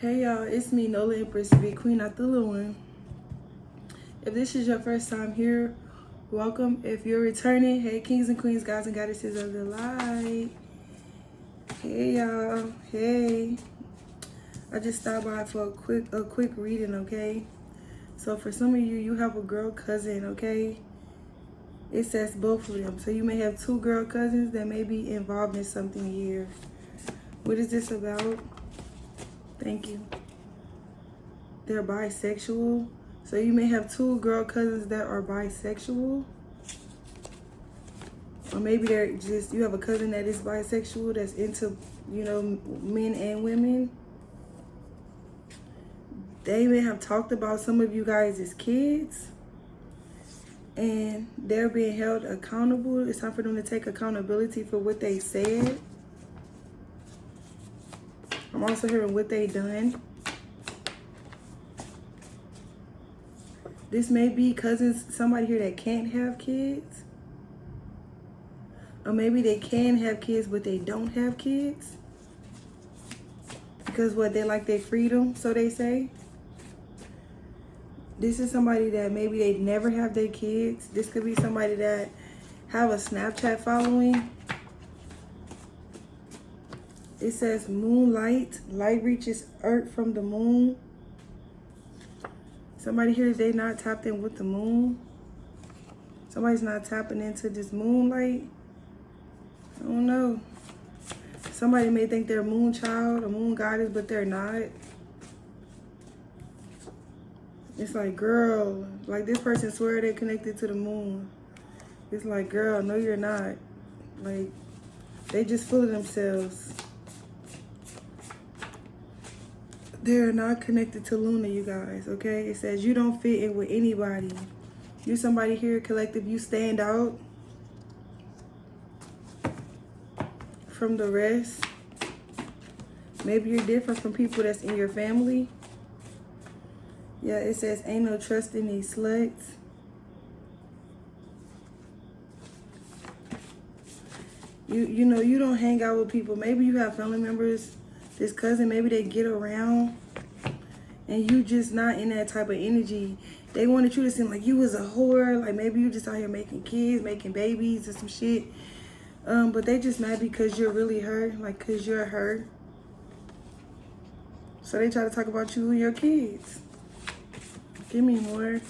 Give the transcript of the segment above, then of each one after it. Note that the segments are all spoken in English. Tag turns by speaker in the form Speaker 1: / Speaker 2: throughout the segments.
Speaker 1: Hey y'all, it's me, Nola Empress, Big Queen, not the little one. If this is your first time here, welcome. If you're returning, hey kings and queens, guys and goddesses of the light. Hey y'all, hey. I just stopped by for a quick reading, okay? So for some of you, you have a girl cousin, okay? It says both of them. So you may have two girl cousins that may be involved in something here. What is this about? Thank you. They're bisexual. So you may have two girl cousins that are bisexual. Or maybe they're just, you have a cousin that is bisexual that's into, you know, men and women. They may have talked about some of you guys as kids. And they're being held accountable. It's time for them to take accountability for what they said. I'm also hearing what they done. This may be cousins, somebody here that can't have kids. Or maybe they can have kids, but they don't have kids. Because what, they like their freedom, so they say. This is somebody that maybe they never have their kids. This could be somebody that have a Snapchat following. It says moonlight. Light reaches earth from the moon. Somebody here, they not tapped in with the moon. Somebody's not tapping into this moonlight. I don't know. Somebody may think they're a moon child, a moon goddess, but they're not. It's like, girl, like this person swear they're connected to the moon. It's like, girl, no you're not. Like, they just full of themselves. They're not connected to Luna, you guys, okay? It says you don't fit in with anybody. You somebody here, collective, you stand out from the rest. Maybe you're different from people that's in your family. Yeah, it says ain't no trust in these sluts. You know, you don't hang out with people. Maybe you have family members, this cousin, maybe they get around and you just not in that type of energy. They wanted you to seem like you was a whore. Like maybe you just out here making kids, making babies or some shit. But they just mad because you're really her, like because you're her. So they try to talk about you and your kids. Give me more.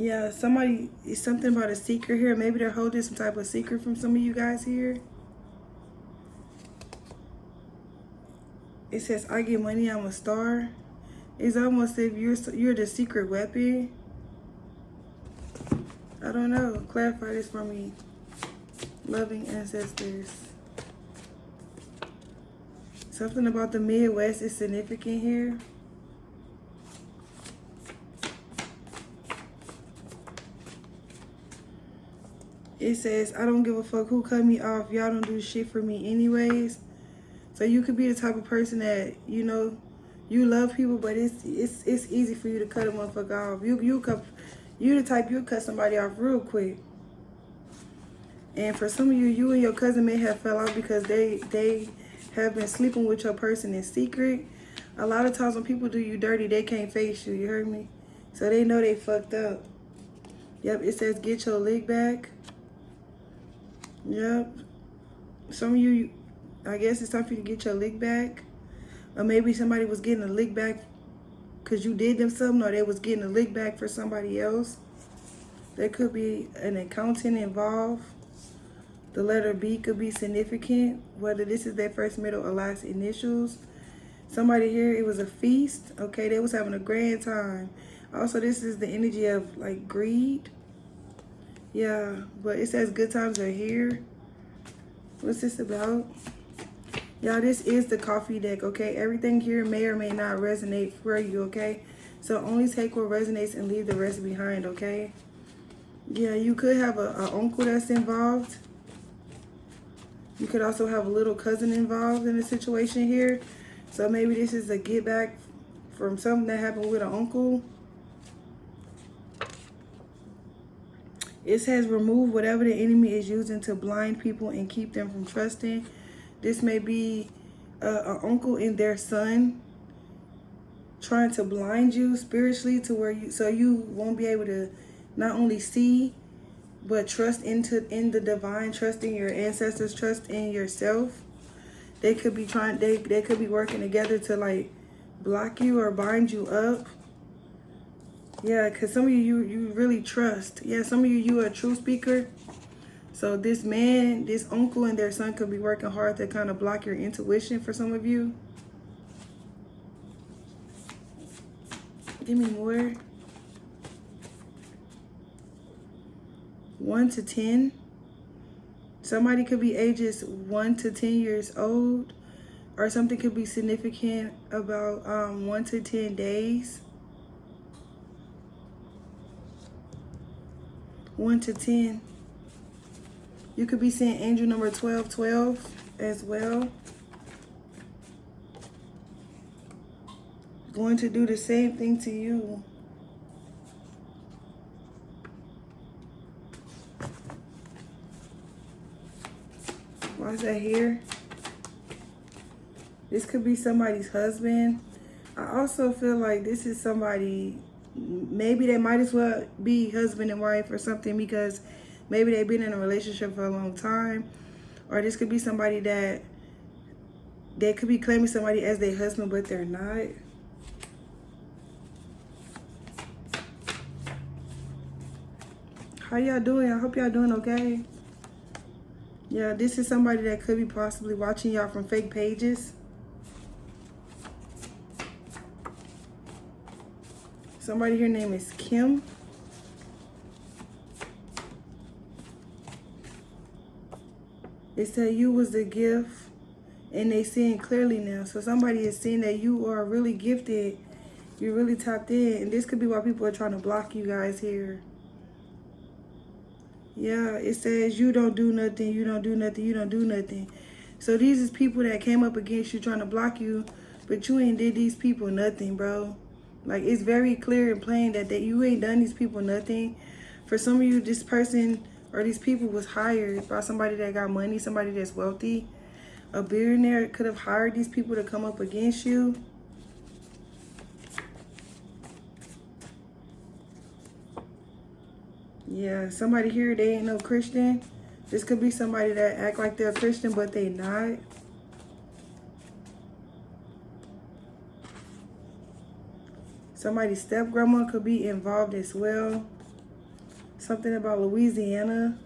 Speaker 1: Yeah, somebody, it's something about a secret here. Maybe they're holding some type of secret from some of you guys here. It says, I get money, I'm a star. It's almost as if you're the secret weapon. I don't know. Clarify this for me. Loving ancestors. Something about the Midwest is significant here. It says, I don't give a fuck who cut me off. Y'all don't do shit for me anyways. So you could be the type of person that, you know, you love people, but it's easy for you to cut a motherfucker off. You the type, you'll cut somebody off real quick. And for some of you, you and your cousin may have fell out because they have been sleeping with your person in secret. A lot of times when people do you dirty, they can't face you. You heard me? So they know they fucked up. Yep, it says get your lick back. Yep. Some of you, I guess it's time for you to get your lick back. Or maybe somebody was getting a lick back because you did them something, or they was getting a lick back for somebody else. There could be an accountant involved. The letter B could be significant, whether this is their first, middle, or last initials. Somebody here, it was a feast. Okay, they was having a grand time. Also, this is the energy of like greed. Yeah, but it says good times are here. What's this about? Y'all, this is the coffee deck, okay? Everything here may or may not resonate for you, okay? So only take what resonates and leave the rest behind, okay? Yeah, you could have a uncle that's involved. You could also have a little cousin involved in the situation here. So maybe this is a get back from something that happened with an uncle. It says remove whatever the enemy is using to blind people and keep them from trusting. This may be an uncle and their son trying to blind you spiritually to where you won't be able to not only see but trust in the divine, trust in your ancestors, trust in yourself. They could be they could be working together to like block you or bind you up. Yeah, because some of you really trust. Yeah, some of you are a true speaker. So this man, this uncle and their son could be working hard to kind of block your intuition for some of you. Give me more. 1 to 10. Somebody could be ages 1 to 10 years old, or something could be significant about 1 to 10 days. 1 to 10. You could be seeing angel number 1212 as well. Going to do the same thing to you. Why is that here? This could be somebody's husband. I also feel like this is somebody, maybe they might as well be husband and wife or something, because maybe they've been in a relationship for a long time. Or this could be somebody that they could be claiming somebody as their husband, but they're not. How y'all doing? I hope y'all doing okay. Yeah, this is somebody that could be possibly watching y'all from fake pages. Somebody, your name is Kim. It said you was the gift, and they seeing clearly now. So somebody is seeing that you are really gifted. You're really tapped in. And this could be why people are trying to block you guys here. Yeah, it says you don't do nothing, you don't do nothing, you don't do nothing. So these is people that came up against you trying to block you, but you ain't did these people nothing, bro. Like, it's very clear and plain that you ain't done these people nothing. For some of you, this person or these people was hired by somebody that got money, somebody that's wealthy. A billionaire could have hired these people to come up against you. Yeah, somebody here, they ain't no Christian. This could be somebody that act like they're a Christian, but they not. Somebody's step-grandma could be involved as well. Something about Louisiana.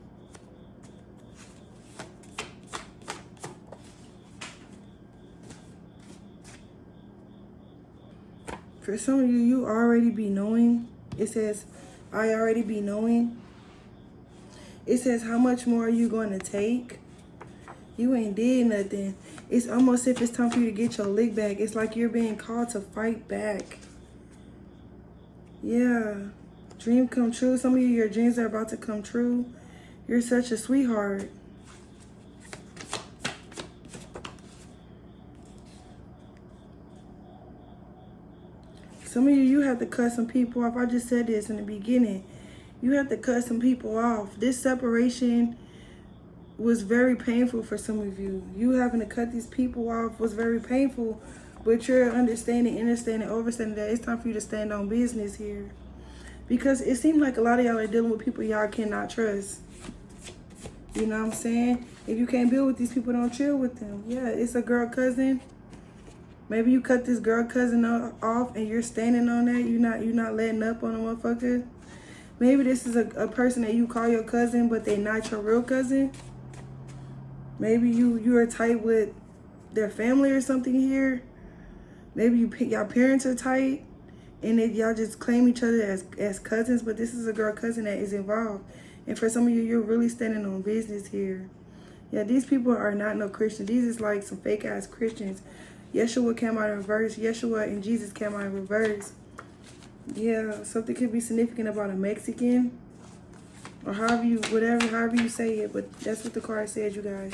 Speaker 1: For some of you, you already be knowing. It says, I already be knowing. It says, how much more are you going to take? You ain't did nothing. It's almost if it's time for you to get your lick back. It's like you're being called to fight back. Yeah. Dream come true. Some of you, your dreams are about to come true. You're such a sweetheart. Some of you, you have to cut some people off. I just said this in the beginning. You have to cut some people off. This separation was very painful for some of you. You having to cut these people off was very painful, but you're understanding, understanding, overstanding that it's time for you to stand on business here. Because it seems like a lot of y'all are dealing with people y'all cannot trust. You know what I'm saying? If you can't build with these people, don't chill with them. Yeah, it's a girl cousin. Maybe you cut this girl cousin off and you're standing on that. You're not letting up on a motherfucker. Maybe this is a person that you call your cousin, but they not your real cousin. Maybe you are tight with their family or something here. Maybe y'all parents are tight and y'all just claim each other as cousins, but this is a girl cousin that is involved. And for some of you, you're really standing on business here. Yeah, these people are not no Christians. These is like some fake ass Christians. Yeshua came out in reverse. Yeshua and Jesus came out in reverse. Yeah, something could be significant about a Mexican. Or however you say it, but that's what the card says, you guys.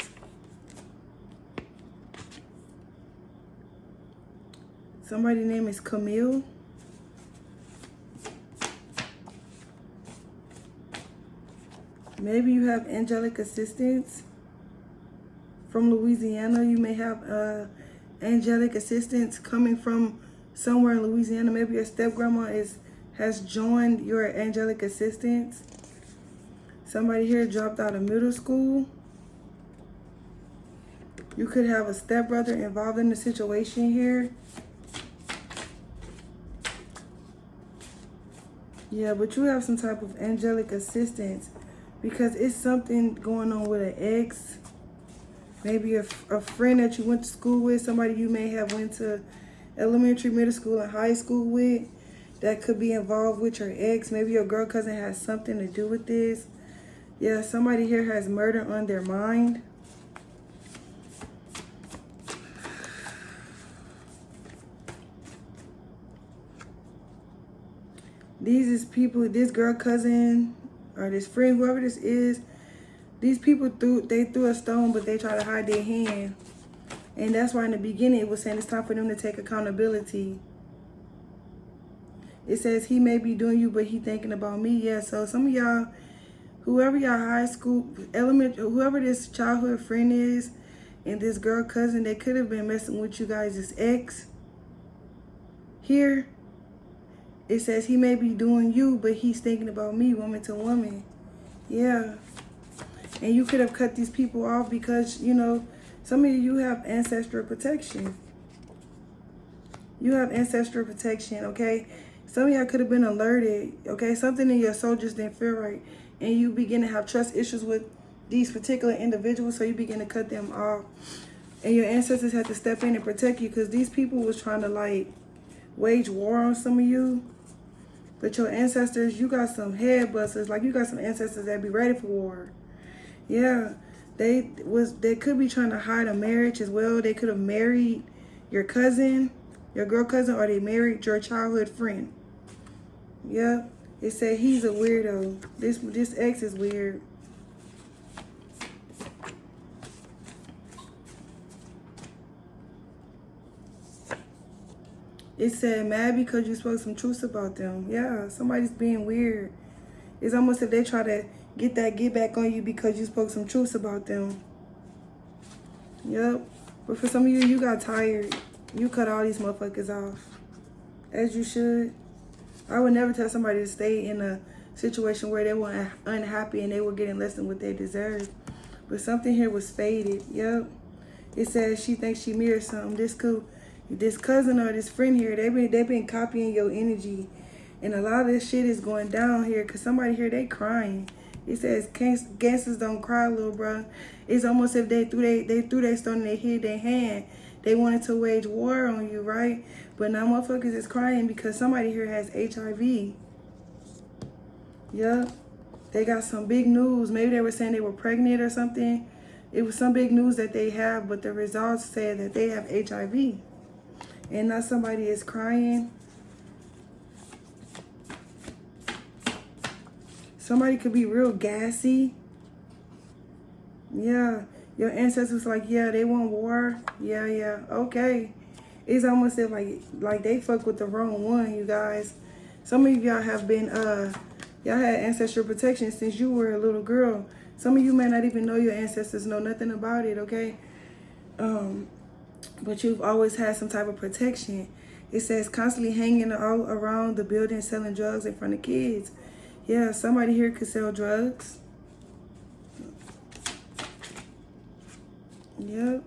Speaker 1: Somebody's name is Camille. Maybe you have angelic assistance from Louisiana. You may have angelic assistance coming from somewhere in Louisiana. Maybe your step-grandma has joined your angelic assistance. Somebody here dropped out of middle school. You could have a stepbrother involved in the situation here. Yeah, but you have some type of angelic assistance because it's something going on with an ex. Maybe a friend that you went to school with, somebody you may have went to elementary, middle school, and high school with that could be involved with your ex. Maybe your girl cousin has something to do with this. Yeah, somebody here has murder on their mind. These is people, this girl cousin or this friend, whoever this is, these people threw a stone, but they try to hide their hand. And that's why in the beginning it was saying it's time for them to take accountability. It says he may be doing you, but he thinking about me. Yeah, so some of y'all, whoever y'all high school, whoever this childhood friend is, and this girl cousin, they could have been messing with you guys' ex. Here, it says he may be doing you, but he's thinking about me, woman to woman. Yeah. And you could have cut these people off because, you know, some of you have ancestral protection. You have ancestral protection, okay? Some of y'all could have been alerted, okay? Something in your soul just didn't feel right. And you begin to have trust issues with these particular individuals, so you begin to cut them off. And your ancestors had to step in and protect you because these people was trying to, like, wage war on some of you. But your ancestors, you got some head busters. Like, you got some ancestors that be ready for war. Yeah, they could be trying to hide a marriage as well. They could have married your cousin, your girl cousin, or they married your childhood friend. Yeah, it said he's a weirdo. This ex is weird. It said mad because you spoke some truth about them. Yeah, somebody's being weird. It's almost if they try to get back on you because you spoke some truth about them. Yep. But for some of you, you got tired. You cut all these motherfuckers off. As you should. I would never tell somebody to stay in a situation where they were unhappy and they were getting less than what they deserved. But something here was faded. Yep. It says she thinks she mirrored something. This cousin or this friend here, they've been copying your energy. And a lot of this shit is going down here because somebody here, they crying. It says gangsters don't cry, little bro. It's almost if they threw their stone and they hid their hand. They wanted to wage war on you, right? But now motherfuckers is crying because somebody here has HIV. Yep. They got some big news. Maybe they were saying they were pregnant or something. It was some big news that they have, but the results said that they have HIV. And now somebody is crying. Somebody could be real gassy. Yeah. Your ancestors like, yeah, they want war. Yeah. Okay. It's almost like they fuck with the wrong one, you guys. Some of y'all have been, y'all had ancestral protection since you were a little girl. Some of you may not even know your ancestors, know nothing about it, okay? But you've always had some type of protection. It says constantly hanging all around the building, selling drugs in front of kids. Yeah, somebody here could sell drugs. Yep.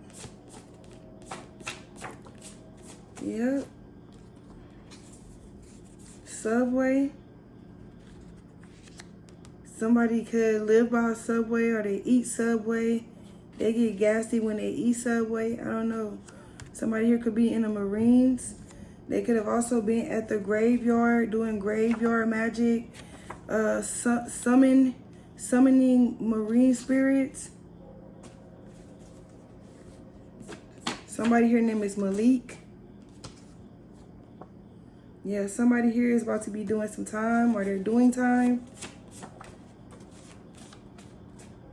Speaker 1: Subway. Somebody could live by a Subway or they eat Subway. They get gassy when they eat Subway. I don't know. Somebody here could be in the Marines. They could have also been at the graveyard doing graveyard magic. Summoning marine spirits. Somebody here name is Malik. Yeah, somebody here is about to be doing some time or they're doing time.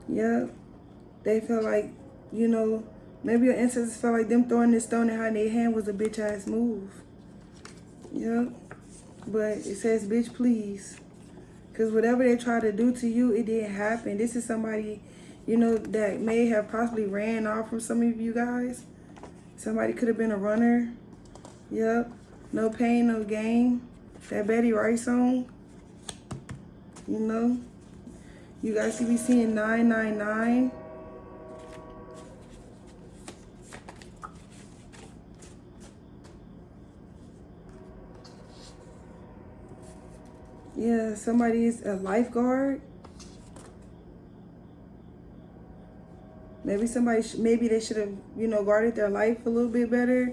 Speaker 1: Yep. They feel like, you know, maybe your ancestors felt like them throwing this stone in their hand was a bitch ass move. Yep. But it says bitch please. Because whatever they tried to do to you, it didn't happen. This is somebody, you know, that may have possibly ran off from some of you guys. Somebody could have been a runner. Yep. No pain, no gain. That Betty Wright song. You know. You guys could be seeing 999. Yeah, somebody is a lifeguard. Maybe somebody, maybe they should have, you know, guarded their life a little bit better.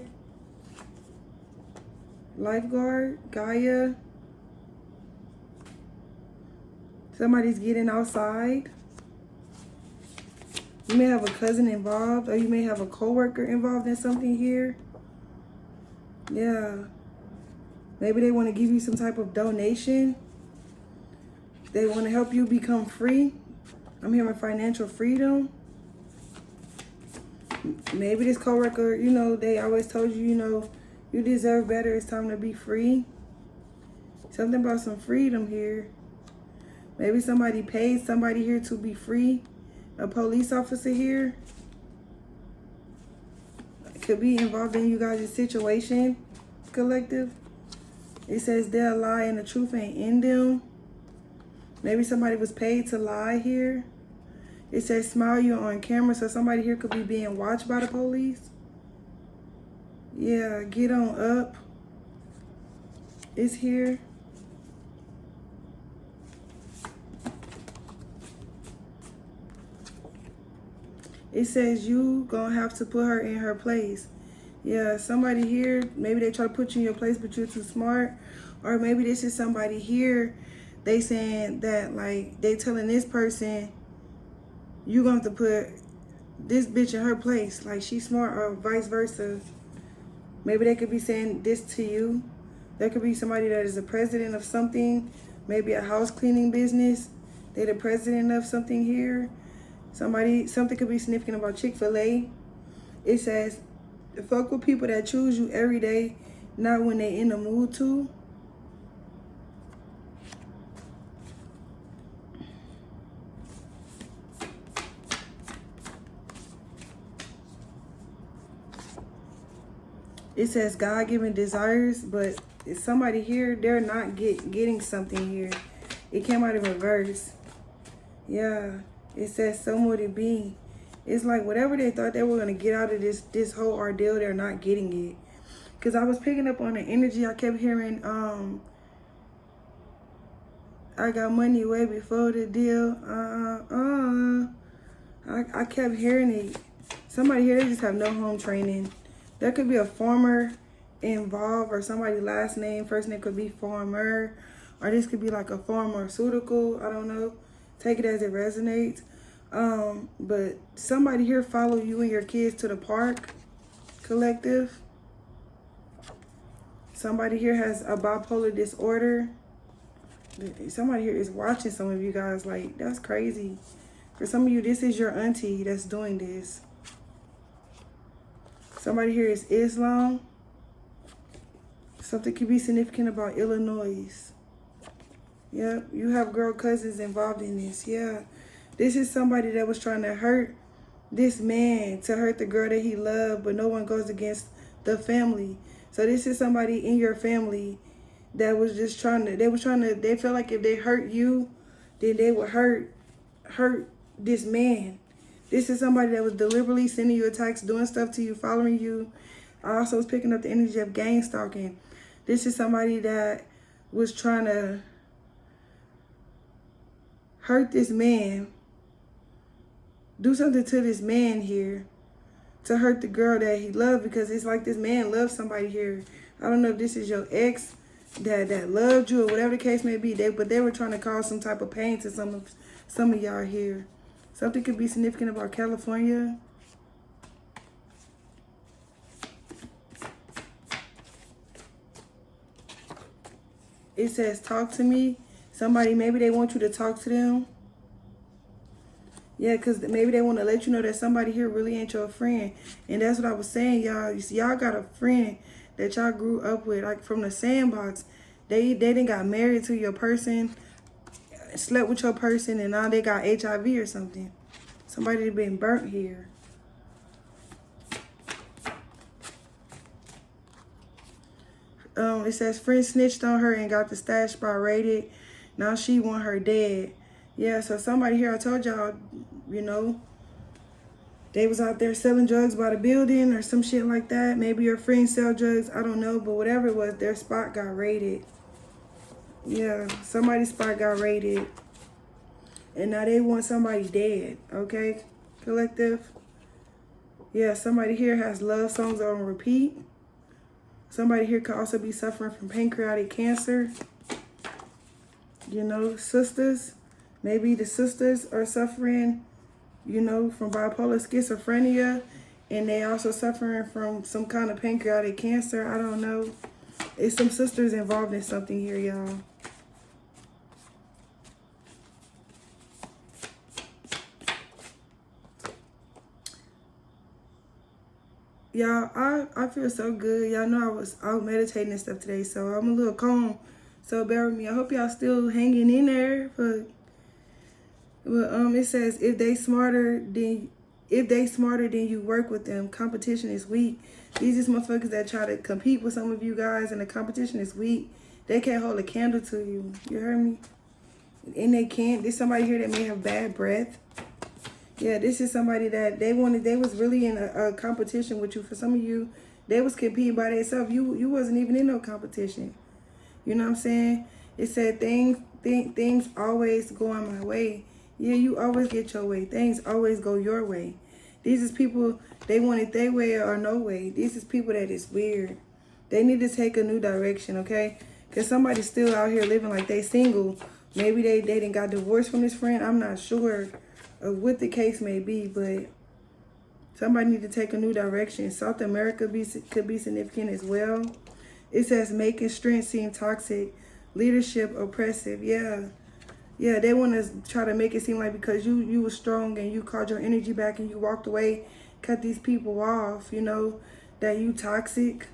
Speaker 1: Lifeguard, Gaia. Somebody's getting outside. You may have a cousin involved, or you may have a coworker involved in something here. Yeah. Maybe they want to give you some type of donation. They want to help you become free. I'm hearing financial freedom. Maybe this coworker, you know, they always told you, you know, you deserve better. It's time to be free. Something about some freedom here. Maybe somebody paid somebody here to be free. A police officer here. Could be involved in you guys' situation, collective. It says they'll lie and the truth ain't in them. Maybe somebody was paid to lie here. It says smile, you're on camera, so somebody here could be being watched by the police. Yeah, get on up. It's here. It says you gonna have to put her in her place. Yeah, somebody here, maybe they try to put you in your place, but you're too smart. Or maybe this is somebody here, they saying that, like, they telling this person, you gonna have to put this bitch in her place. Like, she's smart, or vice versa. Maybe they could be saying this to you. There could be somebody that is the president of something, maybe a house cleaning business. They're the president of something here. Something could be significant about Chick-fil-A. It says, fuck with people that choose you every day, not when they in the mood to. It says God-given desires, but it's somebody here, they're not getting something here. It came out in reverse. Yeah, it says so would it be. It's like whatever they thought they were going to get out of this whole ordeal, they're not getting it. Because I was picking up on the energy. I kept hearing, I got money way before the deal. I kept hearing it. Somebody here, they just have no home training. There could be a farmer involved, or somebody's last name, first name could be farmer, or this could be like a pharmaceutical. I don't know. Take it as it resonates. But somebody here follow you and your kids to the park, collective. Somebody here has a bipolar disorder. Somebody here is watching some of you guys. Like, that's crazy. For some of you, this is your auntie that's doing this. Somebody here is Islam. Something could be significant about Illinois. Yep, you have girl cousins involved in this. Yeah, this is somebody that was trying to hurt this man, to hurt the girl that he loved, but no one goes against the family. So this is somebody in your family that was just they felt like if they hurt you, then they would hurt this man. This is somebody that was deliberately sending you attacks, doing stuff to you, following you. I also was picking up the energy of gang stalking. This is somebody that was trying to hurt this man, do something to this man here, to hurt the girl that he loved, because it's like this man loves somebody here. I don't know if this is your ex that loved you or whatever the case may be, but they were trying to cause some type of pain to some of y'all here. Something could be significant about California. It says, talk to me. Somebody, maybe they want you to talk to them. Yeah, because maybe they want to let you know that somebody here really ain't your friend. And that's what I was saying, y'all. Y'all got a friend that y'all grew up with, like from the sandbox. They didn't got married to your person. slept with your person and now they got HIV or something. Somebody that been burnt here. It says friend snitched on her and got the stash spot raided. Now she want her dead. Yeah, so somebody here, I told y'all, you know, they was out there selling drugs by the building or some shit like that. Maybe your friends sell drugs, I don't know. But whatever it was, their spot got raided. Yeah, somebody's spot got raided. And now they want somebody dead, okay, collective? Yeah, somebody here has love songs on repeat. Somebody here could also be suffering from pancreatic cancer. You know, sisters. Maybe the sisters are suffering, you know, from bipolar schizophrenia. And they also suffering from some kind of pancreatic cancer. I don't know. It's some sisters involved in something here, y'all. Y'all, I feel so good. Y'all know I was out meditating and stuff today, so I'm a little calm. So bear with me. I hope y'all still hanging in there. But it says if they smarter than you, work with them. Competition is weak. These is motherfuckers that try to compete with some of you guys, and the competition is weak. They can't hold a candle to you. You heard me? And they can't. There's somebody here that may have bad breath. Yeah, this is somebody that they was really in a competition with you. For some of you, they was competing by themselves. You wasn't even in no competition. You know what I'm saying? It said things always go on my way. Yeah, you always get your way. Things always go your way. These is people, they want it their way or no way. These is people that is weird. They need to take a new direction, okay? Because somebody's still out here living like they single. Maybe they didn't got divorced from this friend. I'm not sure of what the case may be, but somebody need to take a new direction. South America could be significant as well. It says making strength seem toxic, leadership oppressive. Yeah, they want to try to make it seem like because you were strong and you called your energy back and you walked away, cut these people off, you know, that you toxic.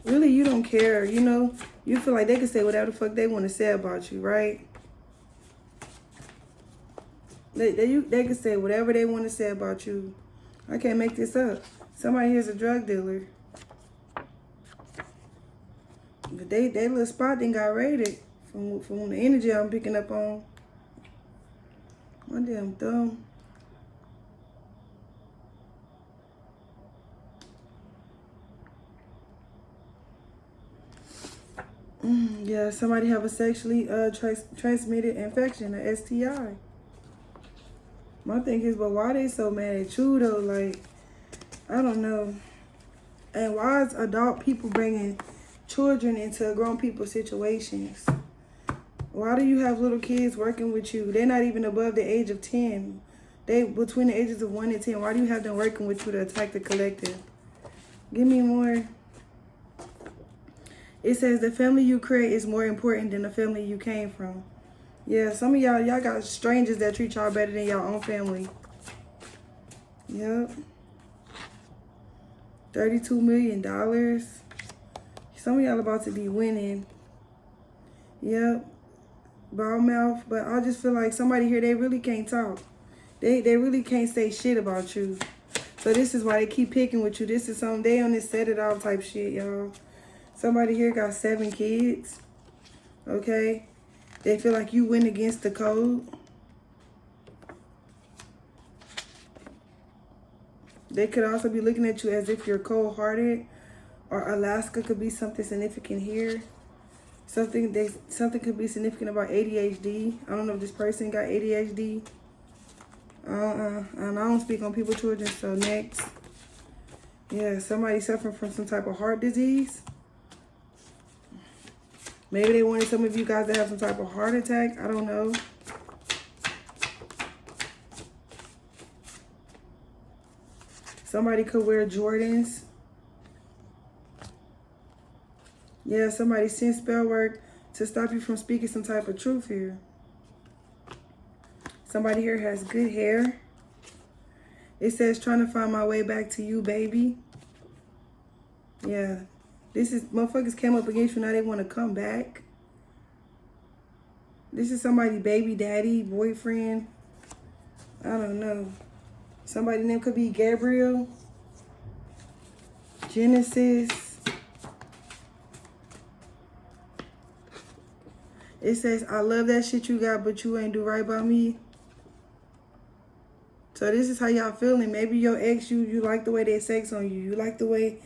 Speaker 1: Really, you don't care, you know. You feel like they can say whatever the fuck they want to say about you, right? They can say whatever they want to say about you. I can't make this up. Somebody here's a drug dealer. But they little spot then got raided from the energy I'm picking up on. My damn thumb. Yeah, somebody have a sexually transmitted infection, an STI. My thing is, but why they so mad at you though? Like, I don't know. And why is adult people bringing children into grown people situations? Why do you have little kids working with you? They're not even above the age of 10. They between the ages of 1 and 10. Why do you have them working with you to attack the collective? Give me more. It says the family you create is more important than the family you came from. Yeah, some of y'all got strangers that treat y'all better than your own family. Yep. $32 million. Some of y'all about to be winning. Yep. Ball mouth. But I just feel like somebody here, they really can't talk. They really can't say shit about you. So this is why they keep picking with you. This is something, they on this set it off type shit, y'all. Somebody here got 7 kids. Okay. They feel like you went against the code. They could also be looking at you as if you're cold-hearted, or Alaska could be something significant here. Something could be significant about ADHD. I don't know if this person got ADHD. And I don't speak on people's children, so next. Yeah, somebody suffering from some type of heart disease. Maybe they wanted some of you guys to have some type of heart attack. I don't know. Somebody could wear Jordans. Yeah, somebody sent spell work to stop you from speaking some type of truth here. Somebody here has good hair. It says, trying to find my way back to you, baby. Yeah. This is, motherfuckers came up against you, now they want to come back. This is somebody baby daddy, boyfriend. I don't know. Somebody's name could be Gabriel. Genesis. It says, I love that shit you got, but you ain't do right by me. So this is how y'all feeling. Maybe your ex, you like the way they sex on you. You like the way,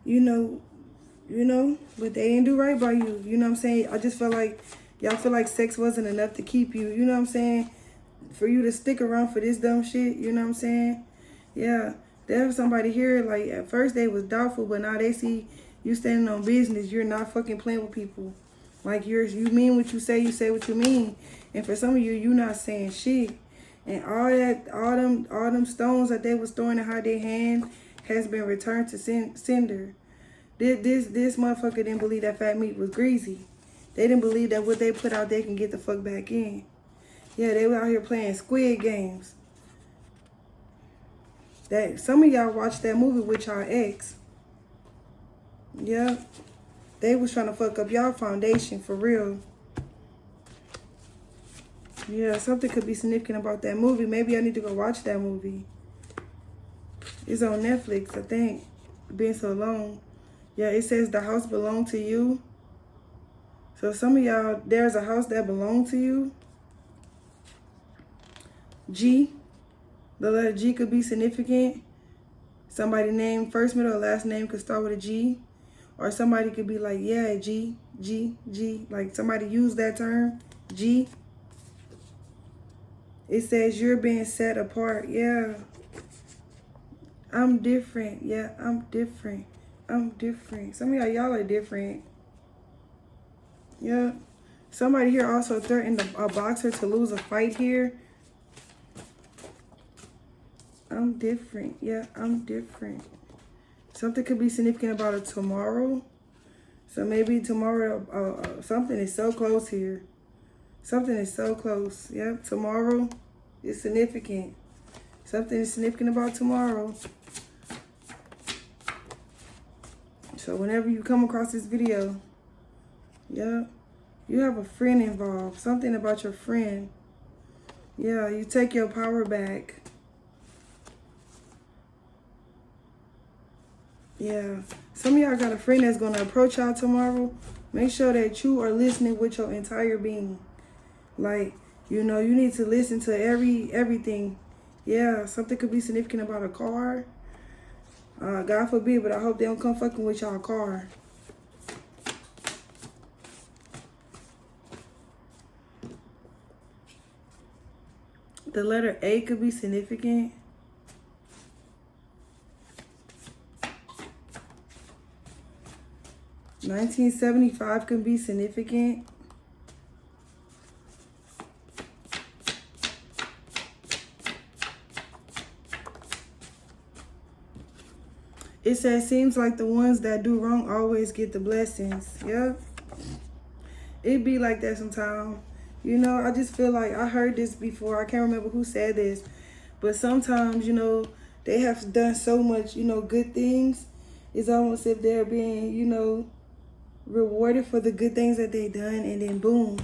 Speaker 1: you know, but they ain't do right by you. You know what I'm saying? I just feel like y'all feel like sex wasn't enough to keep you. You know what I'm saying? For you to stick around for this dumb shit. You know what I'm saying? Yeah. There's somebody here, like, at first they was doubtful, but now they see you standing on business. You're not fucking playing with people. Like, you mean what you say what you mean. And for some of you not saying shit. And all them stones that they was throwing in their hand has been returned to sender. This motherfucker didn't believe that fat meat was greasy. They didn't believe that what they put out, they can get the fuck back in. Yeah, they were out here playing Squid Games. That some of y'all watched that movie with y'all ex. Yeah. They was trying to fuck up y'all foundation for real. Yeah, something could be significant about that movie. Maybe I need to go watch that movie. It's on Netflix, I think. Been so long. Yeah, it says the house belonged to you. So some of y'all, there's a house that belonged to you. G. The letter G could be significant. Somebody name, first, middle, or last name could start with a G. Or somebody could be like, yeah, G. Like somebody used that term, G. It says you're being set apart. Yeah. I'm different. Yeah, I'm different. I'm different. Some of y'all are different. Yeah. Somebody here also threatened a boxer to lose a fight here. I'm different. Yeah, I'm different. Something could be significant about a tomorrow. So maybe tomorrow, something is so close here. Something is so close. Yep, tomorrow is significant. Something is significant about tomorrow. So whenever you come across this video, yeah, you have a friend involved. Something about your friend. Yeah, you take your power back. Yeah, some of y'all got a friend that's going to approach y'all tomorrow. Make sure that you are listening with your entire being. Like, you know, you need to listen to everything. Yeah, something could be significant about a car. God forbid, but I hope they don't come fucking with y'all car. The letter A could be significant. $1975 could be significant. It says, seems like the ones that do wrong always get the blessings. Yeah. It be like that sometimes. You know, I just feel like I heard this before. I can't remember who said this. But sometimes, you know, they have done so much, you know, good things. It's almost if they're being, you know, rewarded for the good things that they done, and then boom.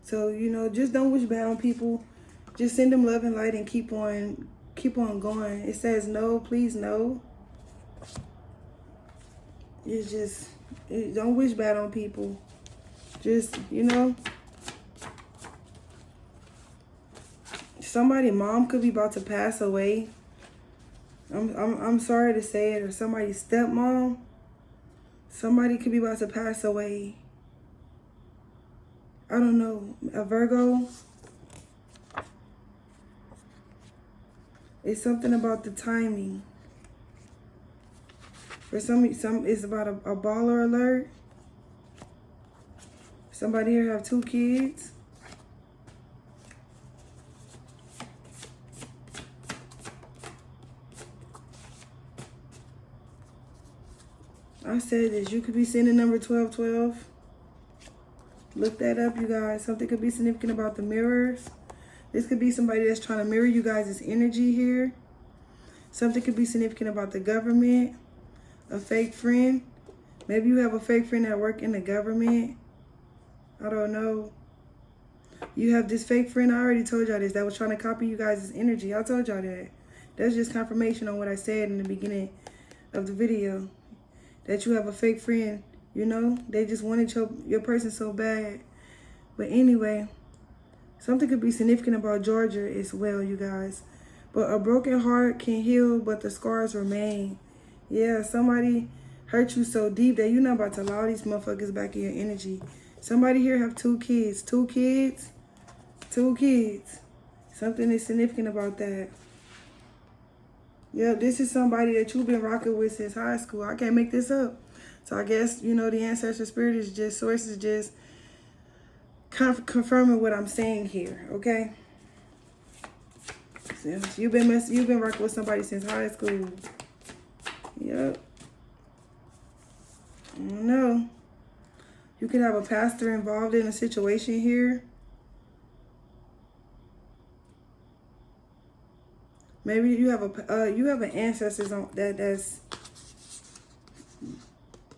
Speaker 1: So, you know, just don't wish bad on people. Just send them love and light and keep on going. It says no, please no. It's just, don't wish bad on people. Just, you know, somebody's mom could be about to pass away. I'm sorry to say it, or somebody's stepmom. Somebody could be about to pass away. I don't know, a Virgo. It's something about the timing. For some it's about a baller alert. Somebody here have 2 kids. I said this, you could be seeing the number 1212. Look that up, you guys. Something could be significant about the mirrors. This could be somebody that's trying to mirror you guys' energy here. Something could be significant about the government. A fake friend. Maybe you have a fake friend that work in the government. I don't know. You have this fake friend. I already told y'all this. That was trying to copy you guys' energy. I told y'all that. That's just confirmation on what I said in the beginning of the video. That you have a fake friend. You know, they just wanted your person so bad. But anyway, something could be significant about Georgia as well, you guys. But a broken heart can heal, but the scars remain. Yeah, somebody hurt you so deep that you're not about to allow these motherfuckers back in your energy. Somebody here have 2 kids. 2 kids? 2 kids. Something is significant about that. Yeah, this is somebody that you've been rocking with since high school. I can't make this up. So I guess, you know, the ancestral spirit is just, source is just confirming what I'm saying here, okay? So you've been rocking with somebody since high school. Yep. I don't know. You could have a pastor involved in a situation here. Maybe you have an ancestors on that's.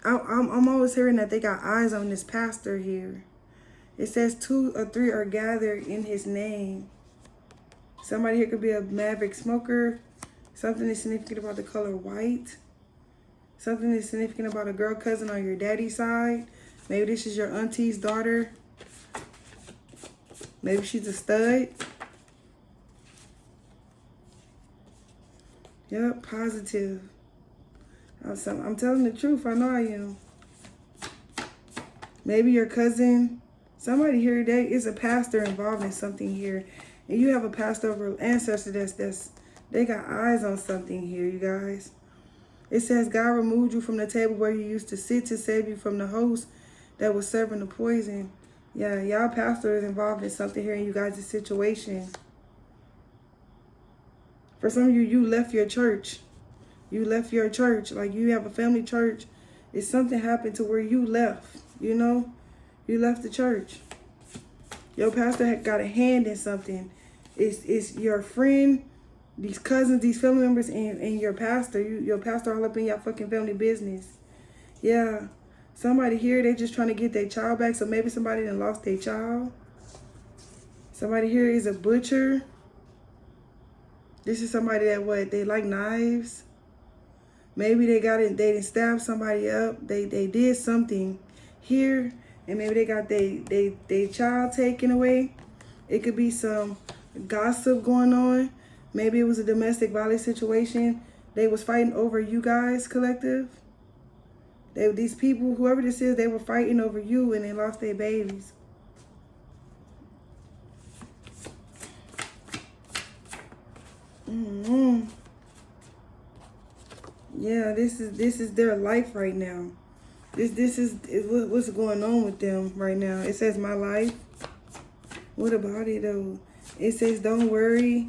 Speaker 1: I'm always hearing that they got eyes on this pastor here. It says 2 or 3 are gathered in his name. Somebody here could be a maverick smoker. Something is significant about the color white. Something is significant about a girl cousin on your daddy's side. Maybe this is your auntie's daughter. Maybe she's a stud. Yep, positive. I'm telling the truth. I know I am. Maybe your cousin. Somebody here today is a pastor involved in something here. And you have a pastor over ancestor they got eyes on something here, you guys. It says God removed you from the table where you used to sit to save you from the host that was serving the poison. Yeah, y'all pastor is involved in something here in you guys' situation. For some of you, you left your church. You left your church. Like you have a family church. It's something happened to where you left, you know? You left the church. Your pastor had got a hand in something. It's your friend, these cousins, these family members, and your pastor. Your pastor all up in your fucking family business. Yeah. Somebody here, they just trying to get their child back. So maybe somebody done lost their child. Somebody here is a butcher. This is somebody that they like knives. Maybe they didn't stab somebody up. They did something here. And maybe they got their child taken away. It could be some gossip going on. Maybe it was a domestic violence situation. They was fighting over you guys, collective. These people, whoever this is, they were fighting over you and they lost their babies. Yeah, this is their life right now. This is what's going on with them right now. It says my life. What about it though? It says don't worry.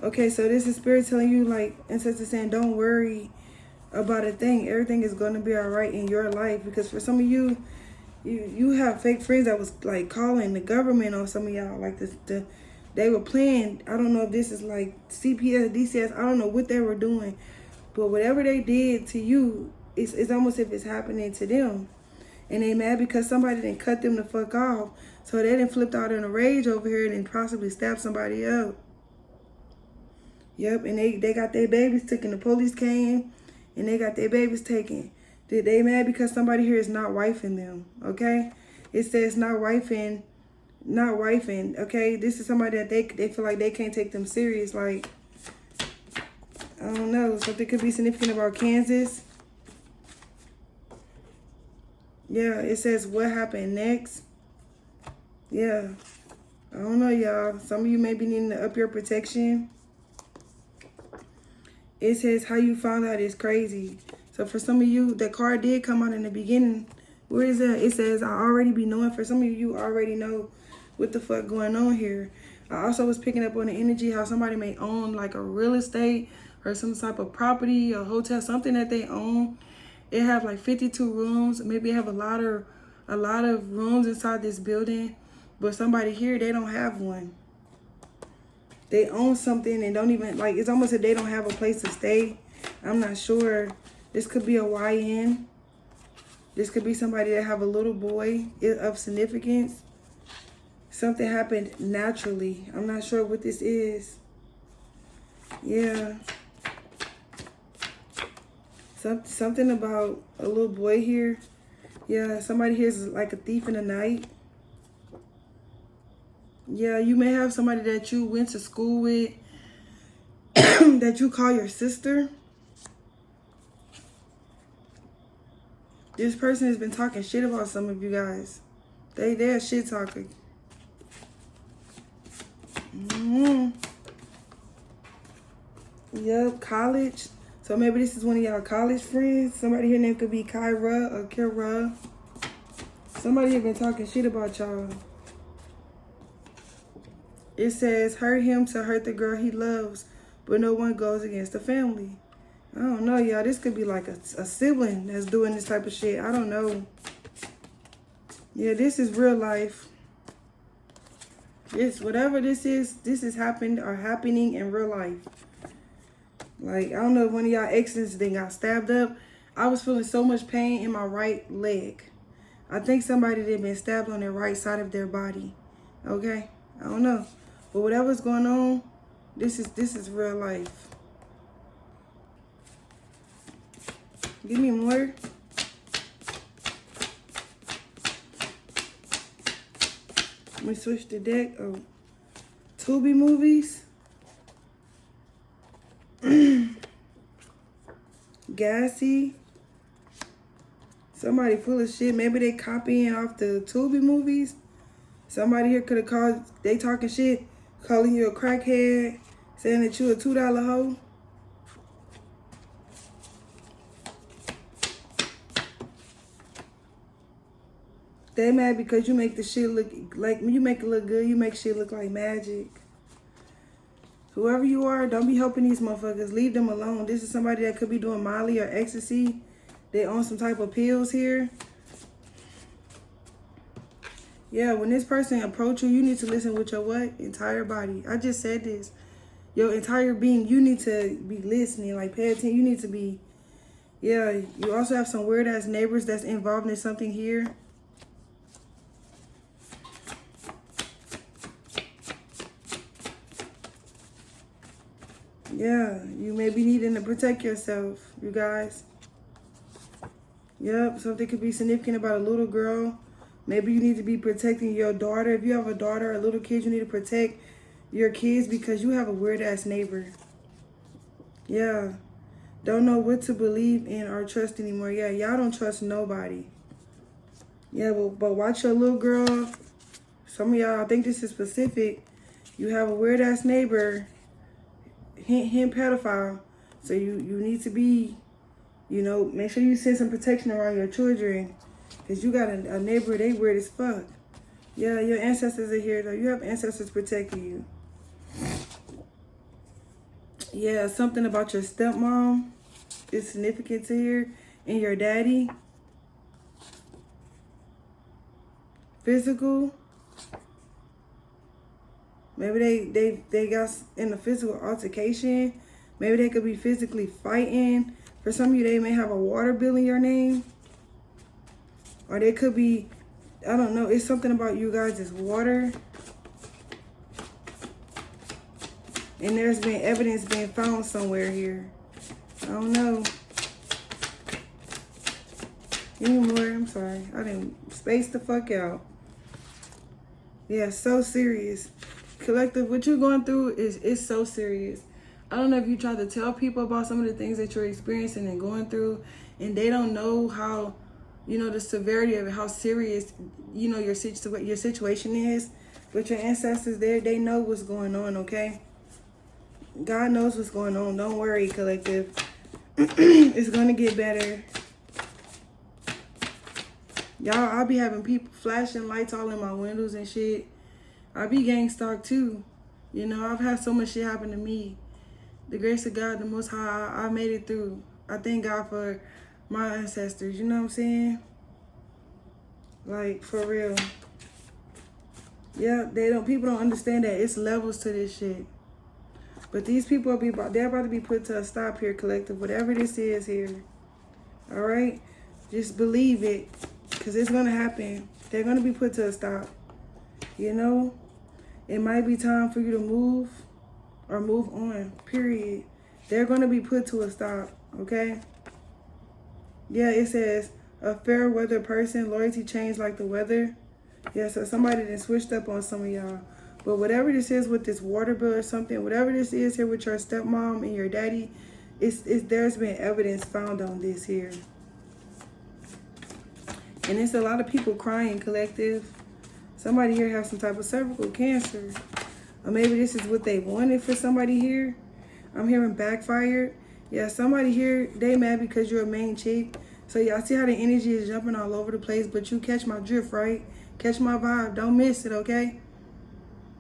Speaker 1: Okay, so this is spirit telling you, like, ancestors saying don't worry about a thing. Everything is going to be all right in your life. Because for some of you, you have fake friends that was like calling the government on some of y'all. Like they were playing. I don't know if this is like CPS, DCS. I don't know what they were doing. But whatever they did to you, it's almost if it's happening to them. And they mad because somebody didn't cut them the fuck off. So they didn't flipped out in a rage over here and then possibly stabbed somebody up. Yep, and they got their babies taken. The police came and they got their babies taken. They mad because somebody here is not wifing them, okay? It says not wifing, okay? This is somebody that they feel like they can't take them serious. Like, I don't know, something could be significant about Kansas. Yeah, it says what happened next. Yeah, I don't know, y'all. Some of you may be needing to up your protection. It says how you found out is crazy. So for some of you, the card did come out in the beginning. Where is that? It says I already be knowing. For some of you already know what the fuck going on here. I also was picking up on the energy how somebody may own like a real estate or some type of property or hotel, something that they own. It have like 52 rooms. Maybe it have a lot of rooms inside this building, but somebody here, they don't have one. They own something and don't even, like, it's almost like they don't have a place to stay. I'm not sure. This could be a YN. This could be somebody that have a little boy of significance. Something happened naturally. I'm not sure what this is. Yeah. Something about a little boy here. Yeah, somebody here is like a thief in the night. Yeah, you may have somebody that you went to school with that you call your sister. This person has been talking shit about some of you guys. They're shit talking. Yep, college. So maybe this is one of y'all college friends. Somebody here name could be Kyra or Kira. Somebody here been talking shit about y'all. It says, hurt him to hurt the girl he loves, but no one goes against the family. I don't know, y'all. This could be like a sibling that's doing this type of shit. I don't know. Yeah, this is real life. This, whatever this is happening in real life. Like, I don't know if one of y'all exes then got stabbed up. I was feeling so much pain in my right leg. I think somebody had been stabbed on their right side of their body. Okay? I don't know. But whatever's going on, this is real life. Give me more. Let me switch the deck. Oh, Tubi movies. Gassy. Somebody full of shit. Maybe they copying off the Tubi movies. Somebody here could have called, they talking shit, calling you a crackhead, saying that you a $2 hoe. They mad because you make the shit look like, you make it look good, you make shit look like magic. Whoever you are, don't be helping these motherfuckers. Leave them alone. This is somebody that could be doing Molly or ecstasy. They on some type of pills here. Yeah, when this person approach you, you need to listen with your what? Entire body. I just said this. Your entire being, you need to be listening. Like, pay attention. You need to be, yeah. You also have some weird ass neighbors that's involved in something here. Yeah, you may be needing to protect yourself, you guys. Yep, something could be significant about a little girl. Maybe you need to be protecting your daughter. If you have a daughter or little kids, you need to protect your kids because you have a weird-ass neighbor. Yeah, don't know what to believe in or trust anymore. Yeah, y'all don't trust nobody. Yeah, but watch your little girl. Some of y'all, I think this is specific. You have a weird-ass neighbor. Hint pedophile. So you need to be, you know, make sure you send some protection around your children. Because you got a neighbor, they weird as fuck. Yeah, your ancestors are here though. You have ancestors protecting you. Yeah, something about your stepmom is significant to here. And your daddy. Physical. Maybe they got in a physical altercation. Maybe they could be physically fighting. For some of you, they may have a water bill in your name. Or they could be, I don't know, it's something about you guys' is water. And there's been evidence being found somewhere here. I don't know. Give me more, I'm sorry. I didn't space the fuck out. Yeah, so serious. Collective, what you're going through is so serious. I don't know if you try to tell people about some of the things that you're experiencing and going through, and they don't know how, you know, the severity of it, how serious, you know, your situation is. But your ancestors, they know what's going on, okay? God knows what's going on. Don't worry, collective. It's going to get better. Y'all, I'll be having people flashing lights all in my windows and shit. I be gang stalked too. You know, I've had so much shit happen to me. The grace of God, the Most High, I made it through. I thank God for my ancestors. You know what I'm saying? Like, for real. Yeah, people don't understand that it's levels to this shit. But these people they're about to be put to a stop here, collective. Whatever this is here. All right? Just believe it. Because it's going to happen. They're going to be put to a stop. You know, it might be time for you to move or move on, period. They're going to be put to a stop, okay? Yeah, it says a fair weather person, loyalty changed like the weather. Yeah, so somebody done switched up on some of y'all. But whatever this is with this water bill or something, whatever this is here with your stepmom and your daddy, there's been evidence found on this here. And it's a lot of people crying, collective. Somebody here has some type of cervical cancer. Or maybe this is what they wanted for somebody here. I'm hearing backfired. Yeah, somebody here, they mad because you're a main chick. So y'all see how the energy is jumping all over the place, but you catch my drift, right? Catch my vibe. Don't miss it, okay?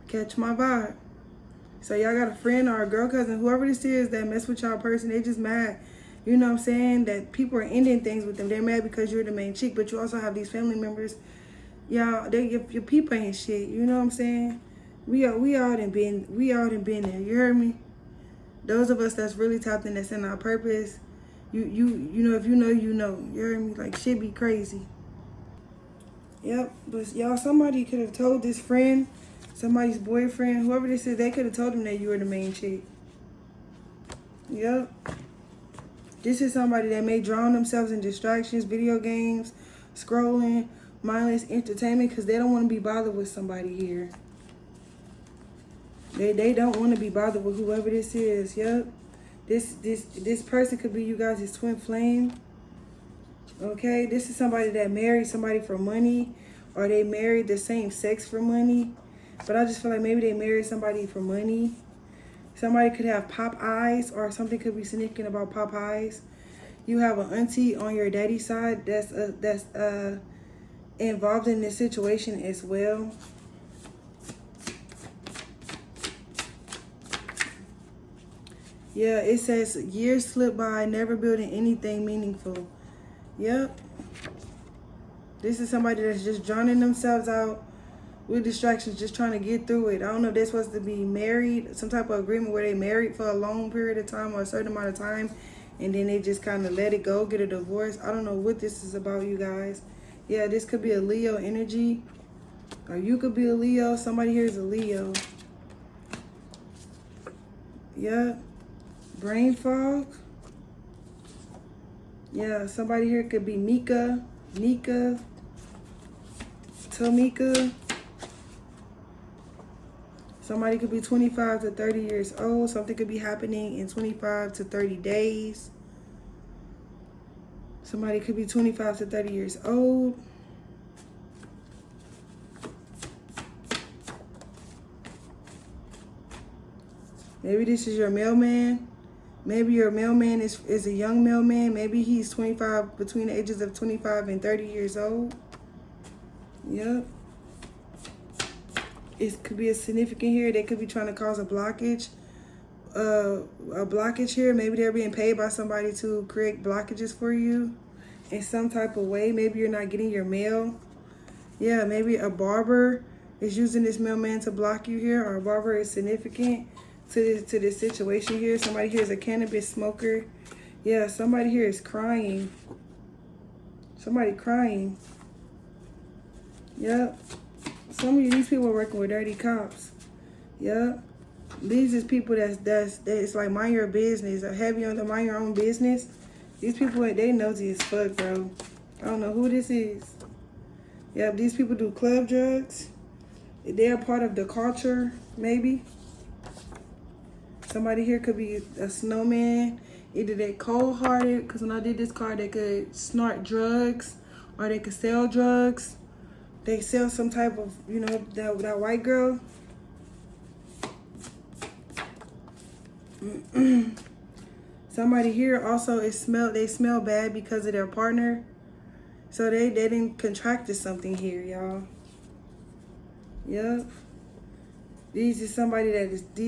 Speaker 1: Catch my vibe. So y'all got a friend or a girl cousin, whoever this is that mess with y'all person, they just mad. You know what I'm saying? That people are ending things with them. They're mad because you're the main chick, but you also have these family members. Y'all, your people ain't shit. You know what I'm saying? We all done been there. You heard me? Those of us that's really tapped in, that's in our purpose. You know, if you know, you know. You heard me? Like, shit be crazy. Yep, but y'all, somebody could have told this friend, somebody's boyfriend, whoever this is, they could have told him that you were the main chick. Yep. This is somebody that may drown themselves in distractions, video games, scrolling, mindless entertainment, because they don't want to be bothered with somebody here. They don't want to be bothered with whoever this is. Yep. This person could be you guys' twin flame. Okay, this is somebody that married somebody for money, or they married the same sex for money. But I just feel like maybe they married somebody for money. Somebody could have pop eyes, or something could be significant about pop eyes. You have an auntie on your daddy's side that's involved in this situation as well. Yeah, it says years slip by, never building anything meaningful. Yep. This is somebody that's just drowning themselves out with distractions, just trying to get through it. I don't know if they're supposed to be married, some type of agreement where they married for a long period of time or a certain amount of time, and then they just kind of let it go, get a divorce. I don't know what this is about, you guys. Yeah, this could be a Leo energy, or you could be a Leo. Somebody here is a Leo. Yeah. Brain fog. Yeah, somebody here could be Mika, Nika, Tomika. Somebody could be 25 to 30 years old. Something could be happening in 25 to 30 days. Somebody could be 25 to 30 years old. Maybe this is your mailman. Maybe your mailman is a young mailman. Maybe he's 25, between the ages of 25 and 30 years old. Yep. It could be a significant here. They could be trying to cause a blockage. A blockage here. Maybe they're being paid by somebody to create blockages for you in some type of way. Maybe you're not getting your mail. Yeah, maybe a barber is using this mailman to block you here, or a barber is significant to this situation here. Somebody here is a cannabis smoker. Yeah, somebody here is crying. Somebody crying. Yep. Some of these people are working with dirty cops. Yep. These is people that's like mind your business, or heavy on the mind your own business. These people, they nosy as fuck, bro. I don't know who this is. Yep, these people do club drugs. They're part of the culture, maybe. Somebody here could be a snowman. Either they cold-hearted, because when I did this card, they could snort drugs, or they could sell drugs. They sell some type of, you know, that white girl. Somebody here also they smell bad because of their partner. So they didn't contracted something here, y'all. Yep. These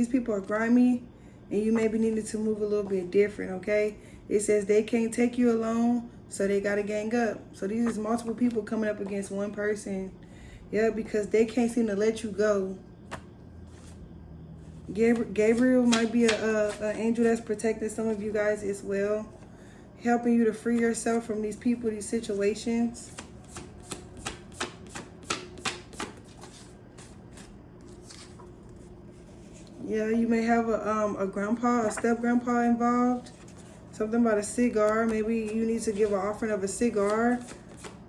Speaker 1: people are grimy, and you maybe needed to move a little bit different, okay? It says they can't take you alone, so they got to gang up. So these is multiple people coming up against one person. Yeah, because they can't seem to let you go. Gabriel might be an angel that's protecting some of you guys as well, helping you to free yourself from these people, these situations. Yeah, you may have a grandpa, a step grandpa involved. Something about a cigar. Maybe you need to give an offering of a cigar.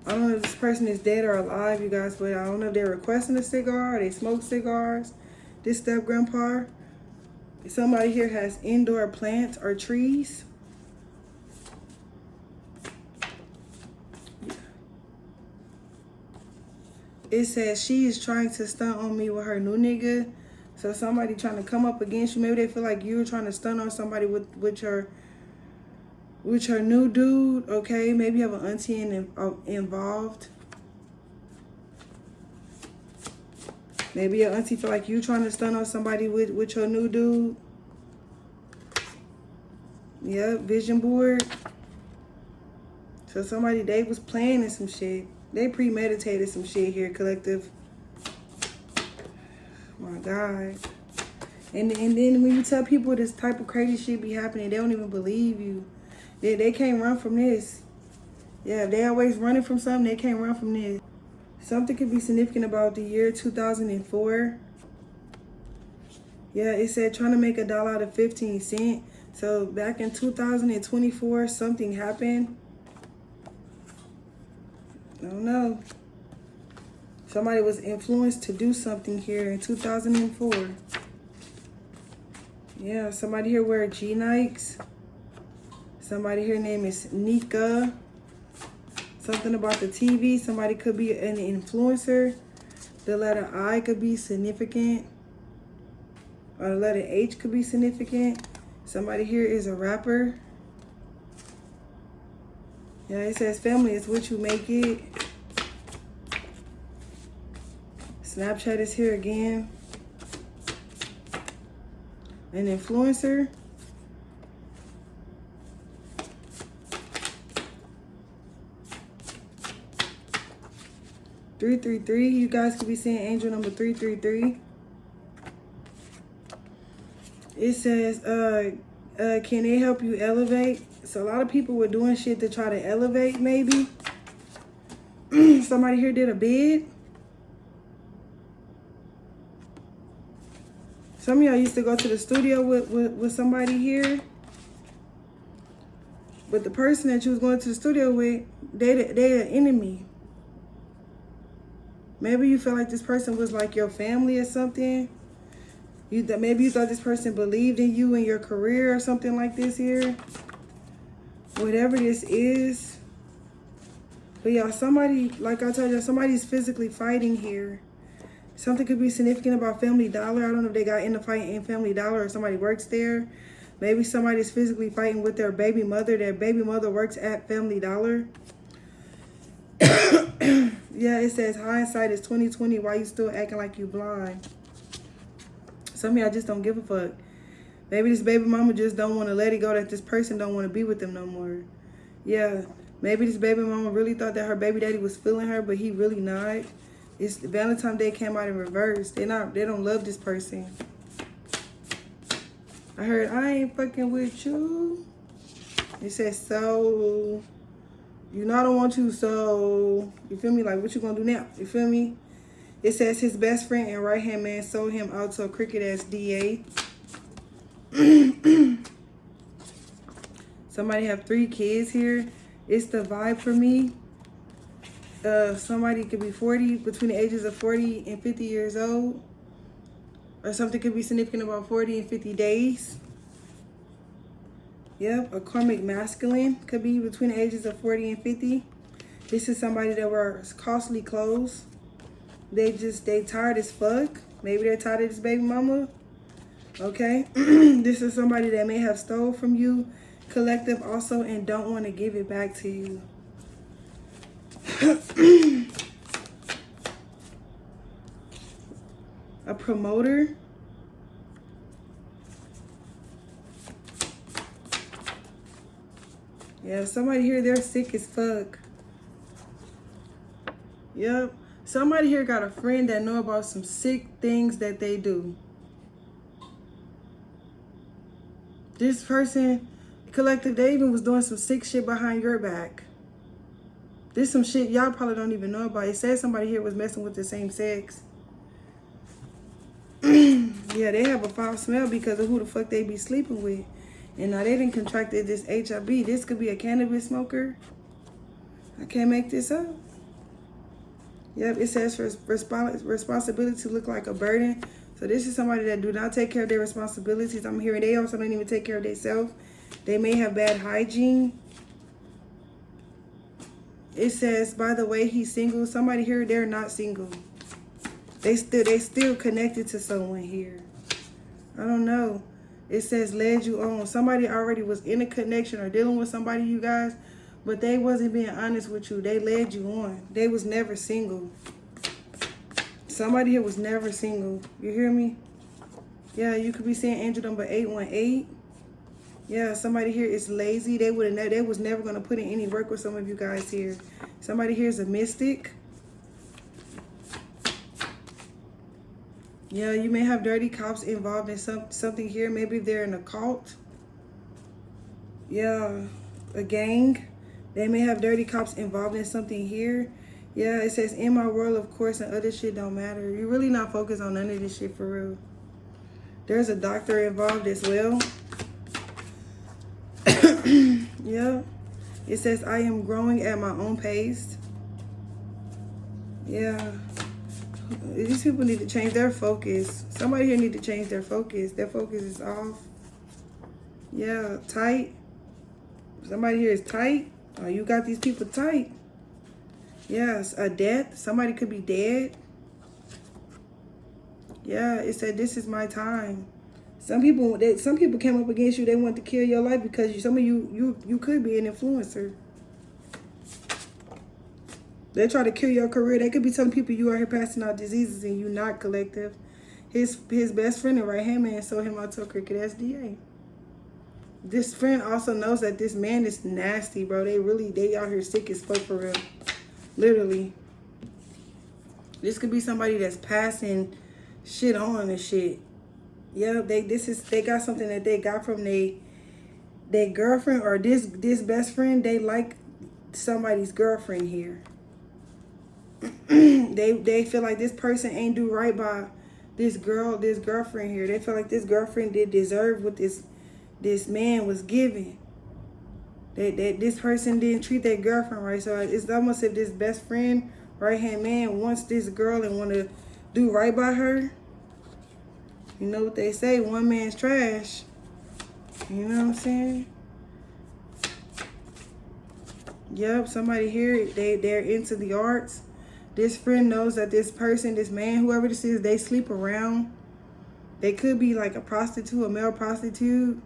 Speaker 1: I don't know if this person is dead or alive, you guys, but I don't know if they're requesting a cigar or they smoke cigars. This step grandpa. Somebody here has indoor plants or trees. It says she is trying to stunt on me with her new nigga. So somebody trying to come up against you. Maybe they feel like you're trying to stunt on somebody with your new dude. Okay, maybe you have an auntie involved. Maybe your auntie feel like you trying to stunt on somebody with your new dude. Yep, vision board. So somebody, they was planning some shit. They premeditated some shit here, collective. My God. And then when you tell people this type of crazy shit be happening, they don't even believe you. They can't run from this. Yeah, if they always running from something, they can't run from this. Something could be significant about the year 2004. Yeah, it said trying to make $1 out of 15 cents. So back in 2024, something happened. I don't know. Somebody was influenced to do something here in 2004. Yeah, somebody here wear G Nikes. Somebody here name is Nika. Something about the TV. Somebody could be an influencer. The letter I could be significant. Or the letter H could be significant. Somebody here is a rapper. Yeah, it says family is what you make it. Snapchat is here again. An influencer. $333. You guys could be seeing angel number 333. It says, can they help you elevate? So a lot of people were doing shit to try to elevate, maybe. Somebody here did a bid. Some of y'all used to go to the studio with somebody here. But the person that you was going to the studio with, they an enemy. Maybe you feel like this person was like your family or something. Maybe you thought this person believed in you and your career or something like this here. Whatever this is. But y'all, somebody, like I told y'all, somebody's physically fighting here. Something could be significant about Family Dollar. I don't know if they got in the fight in Family Dollar or somebody works there. Maybe somebody's physically fighting with their baby mother. Their baby mother works at Family Dollar. Yeah, it says hindsight is 2020. Why you still acting like you blind? Some of y'all just don't give a fuck. Maybe this baby mama just don't want to let it go that this person don't want to be with them no more. Yeah, maybe this baby mama really thought that her baby daddy was feeling her, but he really not. It's Valentine's Day came out in reverse. They don't love this person. I heard I ain't fucking with you. It says so. You know I don't want you, so you feel me? Like what you gonna do now? You feel me? It says his best friend and right hand man sold him out to a crooked ass DA. Somebody have 3 kids here. It's the vibe for me. Somebody could be 40, between the ages of 40 and 50 years old. Or something could be significant about 40 and 50 days. Yep, a karmic masculine could be between the ages of 40 and 50. This is somebody that wears costly clothes. They tired as fuck. Maybe they're tired of this baby mama. Okay. This is somebody that may have stole from you, collective also, and don't want to give it back to you. A promoter. Yeah, somebody here, they're sick as fuck. Yep. Somebody here got a friend that know about some sick things that they do. This person, collective, they even was doing some sick shit behind your back. This some shit y'all probably don't even know about. It says somebody here was messing with the same sex. Yeah, they have a foul smell because of who the fuck they be sleeping with. And now they done contracted this HIV. This could be a cannabis smoker. I can't make this up. Yep, it says for responsibility to look like a burden. So this is somebody that do not take care of their responsibilities. I'm hearing they also don't even take care of themselves. They may have bad hygiene. It says, by the way, he's single. Somebody here, they're not single. They still connected to someone here. I don't know. It says led you on. Somebody already was in a connection or dealing with somebody, you guys, but they wasn't being honest with you. They led you on. They was never single. Somebody here was never single. You hear me? Yeah, you could be seeing angel number 818. Yeah, somebody here is lazy. They was never gonna put in any work with some of you guys here. Somebody here is a mystic. Yeah, you may have dirty cops involved in something here. Maybe they're in a cult. Yeah, a gang. They may have dirty cops involved in something here. Yeah, it says, in my world, of course, and other shit don't matter. You're really not focused on none of this shit for real. There's a doctor involved as well. Yeah. It says, I am growing at my own pace. Yeah. These people need to change their focus. Somebody here need to change their focus. Their focus is off. Yeah, tight. Somebody here is tight. Oh, you got these people tight. Yes, a death. Somebody could be dead. Yeah, it said, this is my time. Some people came up against you. They want to kill your life because some of you could be an influencer. They try to kill your career. They could be telling people you are here passing out diseases and you not collective. His best friend and right-hand man sold him out to a cricket SDA. This friend also knows that this man is nasty, bro. They out here sick as fuck for real. Literally. This could be somebody that's passing shit on and shit. Yeah, they got something that they got from their girlfriend or this best friend. They like somebody's girlfriend here. they feel like this person ain't do right by this girlfriend here. They feel like this girlfriend did deserve what this man was giving. That this person didn't treat their girlfriend right. So it's almost if this best friend, right-hand man, wants this girl and want to do right by her. You know what they say, one man's trash. You know what I'm saying? Yep, somebody here, they're into the arts. This friend knows that this person, this man, whoever this is, they sleep around. They could be like a prostitute, a male prostitute.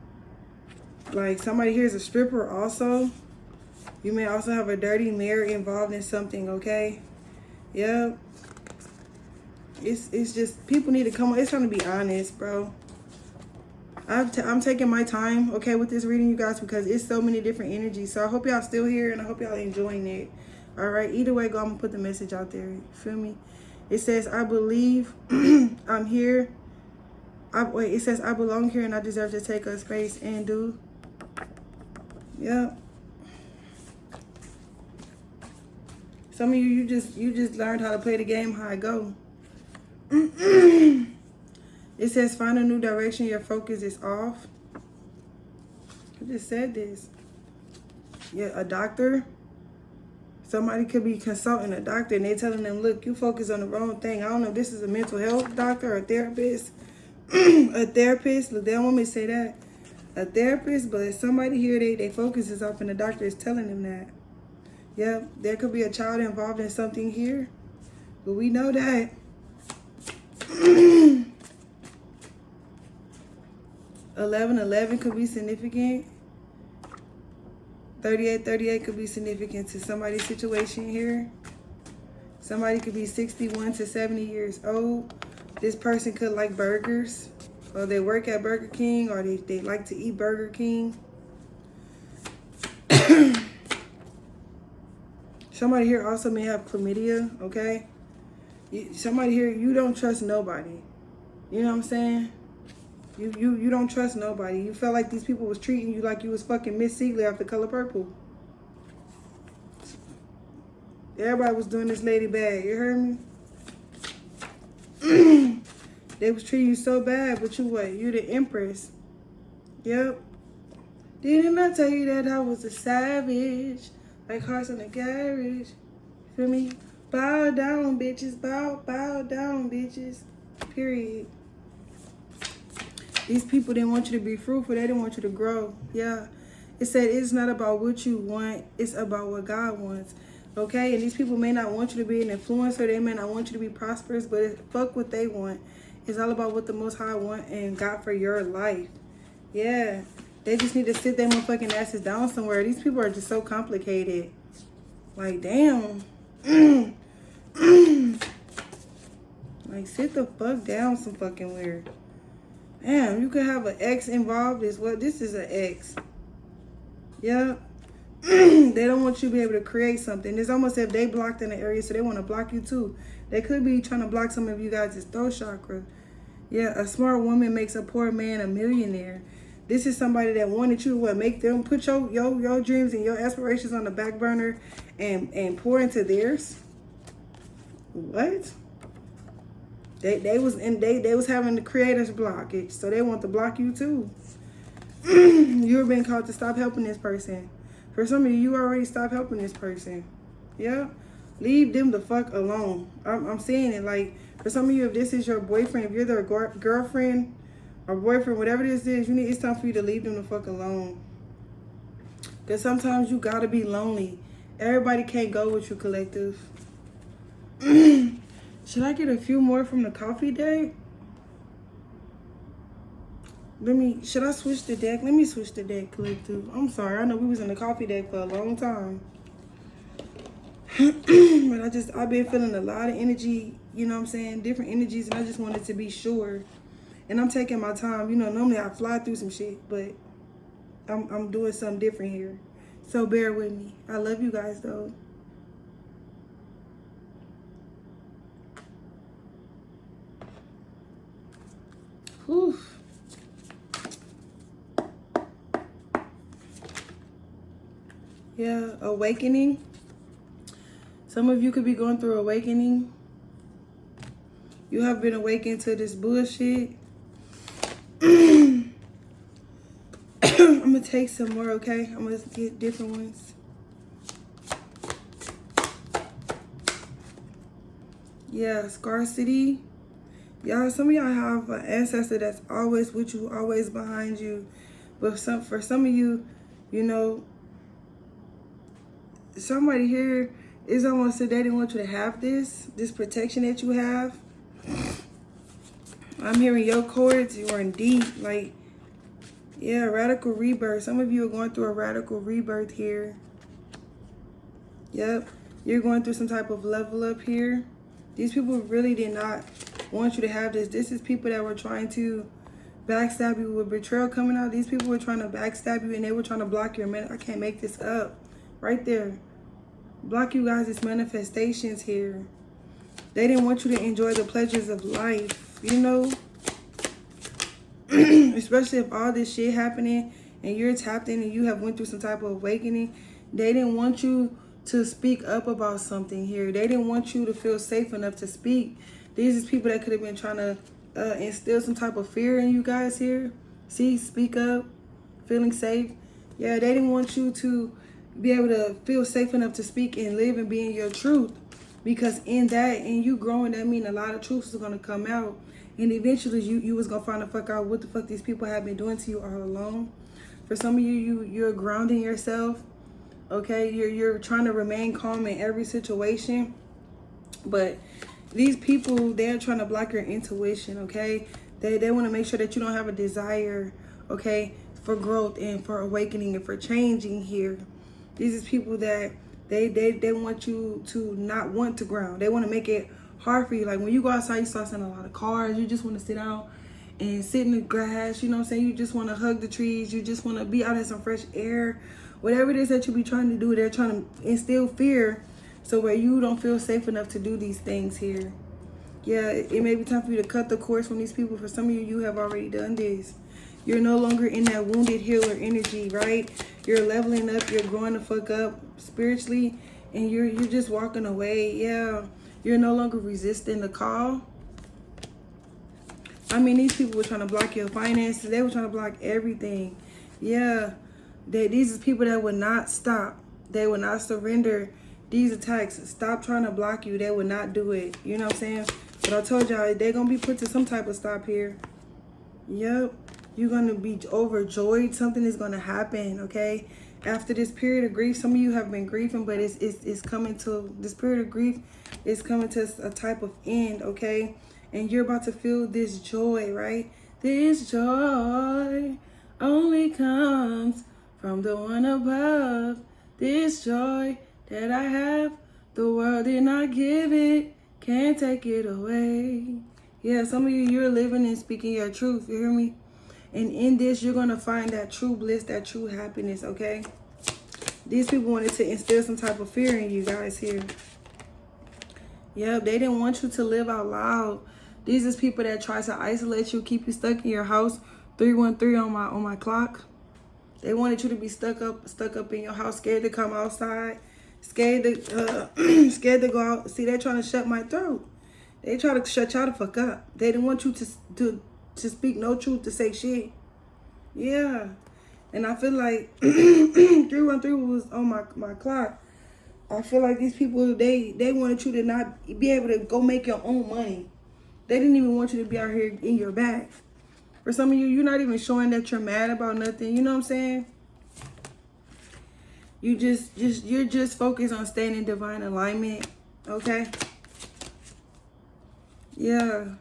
Speaker 1: Like somebody here is a stripper also. You may also have a dirty mirror involved in something, okay? Yep. It's just, people need to come on. It's time to be honest, bro. I'm taking my time, okay, with this reading, you guys, because it's so many different energies. So I hope y'all still here, and I hope y'all enjoying it. All right, either way, I'm going to put the message out there. You feel me? It says, I believe I'm here. It says, I belong here, and I deserve to take up space and do. Yep. Some of you just learned how to play the game, how it go. It says, find a new direction. Your focus is off. I just said this. Yeah, a doctor. Somebody could be consulting a doctor and they telling them, look, you focus on the wrong thing. I don't know if this is a mental health doctor or a therapist. A therapist. Look, they don't want me to say that. A therapist, but somebody here, they focus is off and the doctor is telling them that. Yeah, there could be a child involved in something here. But we know that. 1111 could be significant. 3838 could be significant to somebody's situation here. Somebody could be 61 to 70 years old. This person could like burgers, or they work at Burger King, or they like to eat Burger King. Somebody here also may have chlamydia, okay? Somebody here, you don't trust nobody. You know what I'm saying? You don't trust nobody. You felt like these people was treating you like you was fucking Miss Seagley off The Color Purple. Everybody was doing this lady bad. You heard me? They was treating you so bad, but you what? You the empress. Yep. Didn't I tell you that I was a savage? Like hearts in the garage. Feel me? Bow down, bitches. Bow down, bitches. Period. These people didn't want you to be fruitful. They didn't want you to grow. Yeah. It said it's not about what you want. It's about what God wants. Okay? And these people may not want you to be an influencer. They may not want you to be prosperous. But fuck what they want. It's all about what the Most High want and God for your life. Yeah. They just need to sit their motherfucking asses down somewhere. These people are just so complicated. Like, damn. Like, sit the fuck down some fucking weird. Damn, you could have an ex involved as well. This is an ex. Yeah. They don't want you to be able to create something. It's almost as if they blocked in the area, so they want to block you too. They could be trying to block some of you guys' throat chakra. Yeah, a smart woman makes a poor man a millionaire. This is somebody that wanted you to make them put your dreams and your aspirations on the back burner and pour into theirs. What? They was having the creators blockage, so they want to block you too. You're being called to stop helping this person. For some of you already stopped helping this person. Yeah, leave them the fuck alone. I'm saying it like for some of you, if this is your boyfriend, if you're their girlfriend or boyfriend, whatever this is, it's time for you to leave them the fuck alone. Because sometimes you gotta be lonely. Everybody can't go with you, collective. Should I get a few more from the coffee deck? Should I switch the deck? Let me switch the deck, collective. I'm sorry, I know we was in the coffee deck for a long time. But I've been feeling a lot of energy, you know what I'm saying? Different energies, and I just wanted to be sure. And I'm taking my time. You know, normally I fly through some shit, but I'm doing something different here. So bear with me. I love you guys, though. Whew. Yeah, awakening. Some of you could be going through awakening. You have been awakened to this bullshit. I'm gonna take some more, okay? I'm gonna get different ones. Yeah, scarcity. Y'all, some of y'all have an ancestor that's always with you, always behind you. But for some of you, you know, somebody here is almost said they didn't want you to have this protection that you have. I'm hearing your cords, you are in deep, like, yeah, radical rebirth. Some of you are going through a radical rebirth here. Yep, you're going through some type of level up here. These people really did not want you to have this. This is people that were trying to backstab you with betrayal coming out. These people were trying to backstab you and they were trying to block your I can't make this up. Right there. Block you guys' manifestations here. They didn't want you to enjoy the pleasures of life, you know? Especially if all this shit happening and you're tapped in and you have went through some type of awakening. They didn't want you to speak up about something here. They didn't want you to feel safe enough to speak. These are people that could have been trying to instill some type of fear in you guys here. See, speak up, feeling safe. Yeah, they didn't want you to be able to feel safe enough to speak and live and be in your truth. Because in that, and you growing, that mean a lot of truths is going to come out. And eventually you was going to find the fuck out what the fuck these people have been doing to you all along. For some of you, you're grounding yourself. Okay, you're trying to remain calm in every situation. But these people, they're trying to block your intuition, okay? They want to make sure that you don't have a desire, okay, for growth and for awakening and for changing here. These are people that they want you to not want to ground. They want to make it hard for you. Like when you go outside, you start seeing a lot of cars. You just want to sit out and sit in the grass. You know what I'm saying? You just want to hug the trees. You just want to be out in some fresh air. Whatever it is that you be trying to do, they're trying to instill fear so where you don't feel safe enough to do these things here. Yeah, it may be time for you to cut the cords from these people. For some of you, you have already done this. You're no longer in that wounded healer energy, right? You're leveling up. You're growing the fuck up spiritually. And you're just walking away. Yeah, you're no longer resisting the call. I mean, these people were trying to block your finances. They were trying to block everything. Yeah. These are people that would not stop. They would not surrender these attacks. Stop trying to block you. They would not do it. You know what I'm saying? But I told y'all, they're going to be put to some type of stop here. Yep. You're going to be overjoyed. Something is going to happen, okay? After this period of grief, some of you have been grieving, but it's coming to, this period of grief is coming to a type of end, okay? And you're about to feel this joy, right? This joy only comes from the one above. This joy that I have, the world did not give it, can't take it away. Yeah, some of you, you're living and speaking your truth, you hear me? And in this, you're going to find that true bliss, that true happiness, okay? These people wanted to instill some type of fear in you guys here. Yep, they didn't want you to live out loud. These is people that try to isolate you, keep you stuck in your house. 313 on my clock. They wanted you to be stuck up in your house, scared to come outside, scared to scared to go out. See, they're trying to shut my throat. They try to shut y'all the fuck up. They didn't want you to speak no truth, to say shit. Yeah. And I feel like 313 was on my clock. I feel like these people, they wanted you to not be able to go make your own money. They didn't even want you to be out here in your bag. For some of you, you're not even showing that you're mad about nothing. You know what I'm saying? You're just focused on staying in divine alignment. Okay? Yeah.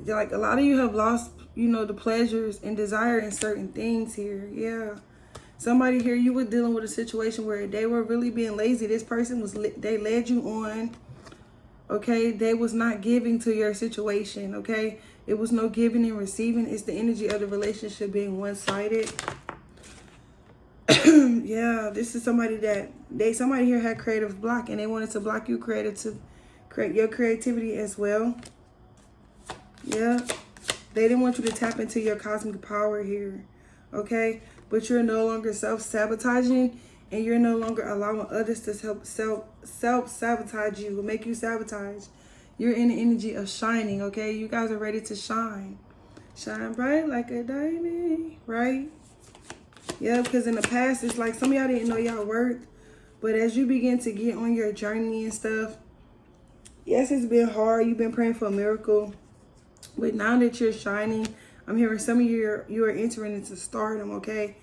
Speaker 1: Like a lot of you have lost, you know, the pleasures and desire in certain things here. Yeah. Somebody here, you were dealing with a situation where they were really being lazy. This person they led you on. Okay, they was not giving to your situation, okay? It was no giving and receiving. It's the energy of the relationship being one-sided. Yeah, this is somebody somebody here had creative block and they wanted to block you to create your creativity as well. Yeah, they didn't want you to tap into your cosmic power here, okay? But you're no longer self-sabotaging and you're no longer allowing others to self-sabotage you, make you sabotage. You're in the energy of shining, okay? You guys are ready to shine. Shine bright like a diamond, right? Yeah, because in the past, it's like some of y'all didn't know y'all worth. But as you begin to get on your journey and stuff, yes, it's been hard. You've been praying for a miracle. But now that you're shining, I'm hearing some of you are entering into stardom, okay?